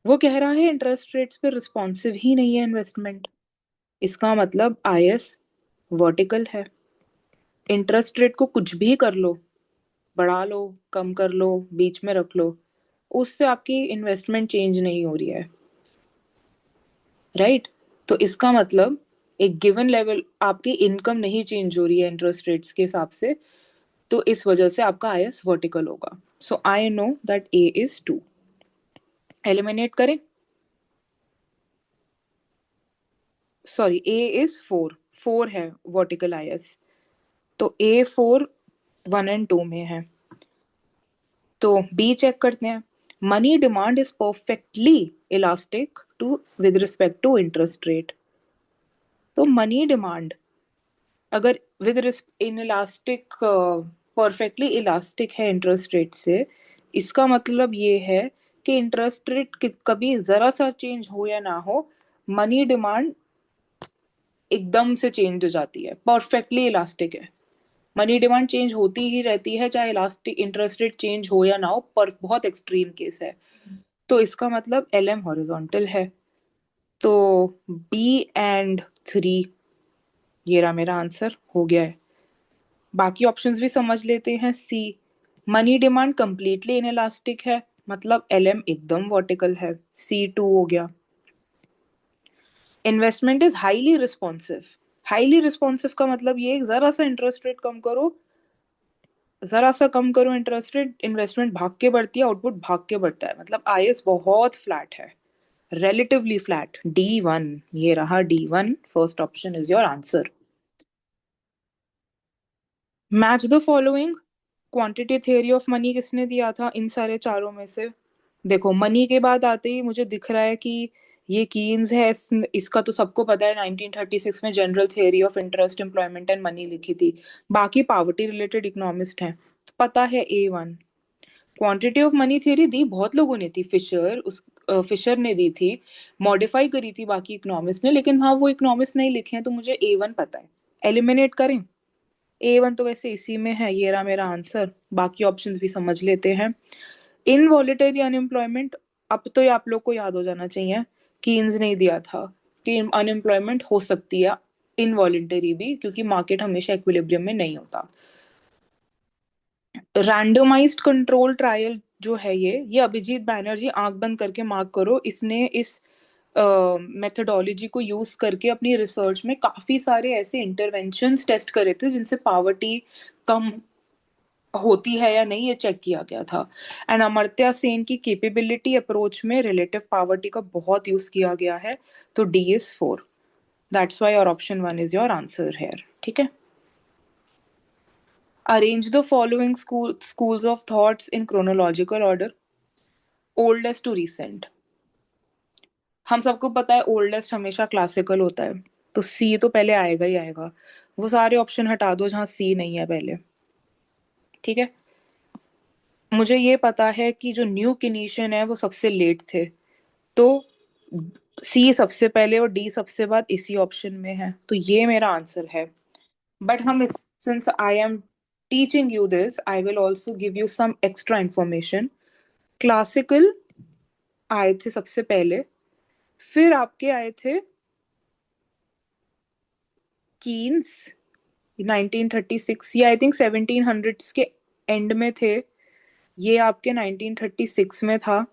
वो कह रहा है इंटरेस्ट रेट्स पे रिस्पॉन्सिव ही नहीं है इन्वेस्टमेंट. इसका मतलब IS वर्टिकल है. इंटरेस्ट रेट को कुछ भी कर लो, बढ़ा लो, कम कर लो, बीच में रख लो, उससे आपकी इन्वेस्टमेंट चेंज नहीं हो रही है, राइट? तो इसका मतलब एक गिवन लेवल आपकी इनकम नहीं चेंज हो रही है इंटरेस्ट रेट्स के हिसाब से, तो इस वजह से आपका IS वर्टिकल होगा. So I know that A is 2. Eliminate करें. Sorry, A is 4. 4 है वर्टिकल IS. तो A4 1 एंड 2 में है. तो B चेक करते हैं. Money demand is perfectly elastic to with respect to interest rate. तो मनी डिमांड अगर with in elastic, perfectly elastic है इंटरेस्ट रेट से, इसका मतलब ये है कि इंटरेस्ट रेट कभी जरा सा चेंज हो या ना हो, मनी डिमांड एकदम से चेंज हो जाती है. परफेक्टली इलास्टिक है, मनी डिमांड चेंज होती ही रहती है चाहे इलास्टिक इंटरेस्ट रेट चेंज हो या ना हो, पर बहुत एक्सट्रीम केस है. तो इसका मतलब LM हॉरिजॉन्टल है. तो B and 3, ये रहा मेरा आंसर, हो गया है. बाकी ऑप्शंस भी समझ लेते हैं. C, money demand completely inelastic है, मतलब LM एकदम वर्टिकल है, C2 हो गया. Investment is highly responsive. Highly responsive का मतलब ये जरा सा इंटरेस्ट रेट कम करो, जरा सा कम करो इंटरेस्ट रेट, इन्वेस्टमेंट भाग के बढ़ती है, आउटपुट भाग के बढ़ता है, मतलब IS बहुत फ्लैट है, relatively flat. D1, ये रहा D1. First option is your answer. Match the following. Quantity theory of money किसने दिया था इन सारे चारों में से? देखो, मनी के बाद आते ही मुझे दिख रहा है कि ये कीन्स है. इसका तो सबको पता है, 1936 में general theory of interest, employment and money लिखी थी. बाकी पावर्टी रिलेटेड इकोनॉमिस्ट हैं, तो पता है A1. Quantity of money theory दी बहुत लोगों ने थी. फिशर ने दी थी, मॉडिफाई करी थी बाकी इकोनॉमिस्ट ने, लेकिन हाँ वो इकोनॉमिस्ट नहीं लिखे हैं, तो मुझे A1 पता है. एलिमिनेट करें. A1 तो वैसे इसी में है, ये रहा मेरा आंसर. बाकी ऑप्शंस भी समझ लेते हैं. इनवॉलेटरी अनएम्प्लॉयमेंट, अब तो ये आप लोग को याद हो जाना चाहिए, कीन्स ने दिया था कि अनएम्प्लॉयमेंट हो सकती है इनवॉलेंटरी भी, क्योंकि मार्केट हमेशा इक्विलिब्रियम में नहीं होता. रैंडमाइज्ड कंट्रोल ट्रायल जो है, ये अभिजीत बैनर्जी, आंख बंद करके मार्क करो, इसने इस मेथोडोलॉजी को यूज करके अपनी रिसर्च में काफी सारे ऐसे इंटरवेंशंस टेस्ट करे थे जिनसे पावर्टी कम होती है या नहीं, ये चेक किया गया था. एंड अमर्त्य सेन की कैपेबिलिटी अप्रोच में रिलेटिव पावर्टी का बहुत यूज किया गया है. तो D is 4. That's why your option 1 is your answer here. ठीक है, arrange the following schools of thoughts in chronological order, oldest to recent. हम सबको पता है ओल्डेस्ट हमेशा क्लासिकल होता है, तो C तो पहले आएगा ही आएगा. वो सारे ऑप्शन हटा दो जहां C नहीं है पहले. ठीक है, मुझे ये पता है कि जो न्यू किनीशियन है वो सबसे लेट थे, तो C सबसे पहले और D सबसे बाद इसी ऑप्शन में है, तो ये मेरा आंसर है. बट हम, since I am teaching you this, I will also give you some extra information. Classical आए थे सबसे पहले, फिर आपके आए थे कीन्स 1936, या आई थिंक 1700s के एंड में थे, ये आपके 1936 में था.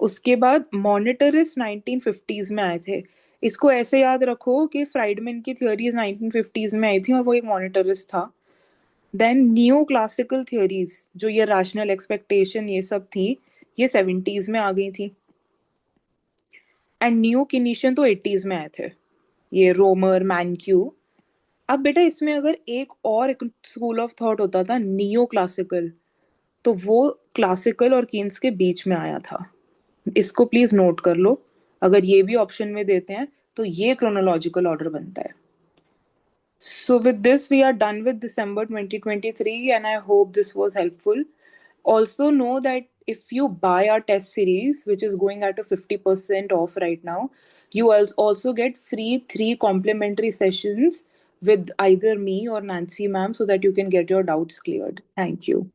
उसके बाद मॉनेटरिस्ट 1950s में आए थे. इसको ऐसे याद रखो कि फ्राइडमैन की थ्योरीज 1950s में आई थी और वो एक मॉनेटरिस्ट था. देन न्यू क्लासिकल थ्योरीज जो ये रैशनल एक्सपेक्टेशन ये सब थी, ये 70s में आ गई थी. एंड न्यू किनीशियन तो 80s में आए थे, ये रोमर, मैनक्यू. अब बेटा इसमें अगर एक और स्कूल ऑफ थॉट होता था नियो क्लासिकल, तो वो क्लासिकल और कीन्स के बीच में आया था। इसको प्लीज नोट कर लो। अगर ये भी ऑप्शन में देते हैं तो ये क्रोनोलॉजिकल ऑर्डर बनता है। So with this, we are done with December 2023, and I hope this was helpful. Also, know that if you buy our test series, which is going at a 50% off right now, you also get free 3 complimentary sessions with either me or Nancy ma'am so that you can get your doubts cleared. Thank you.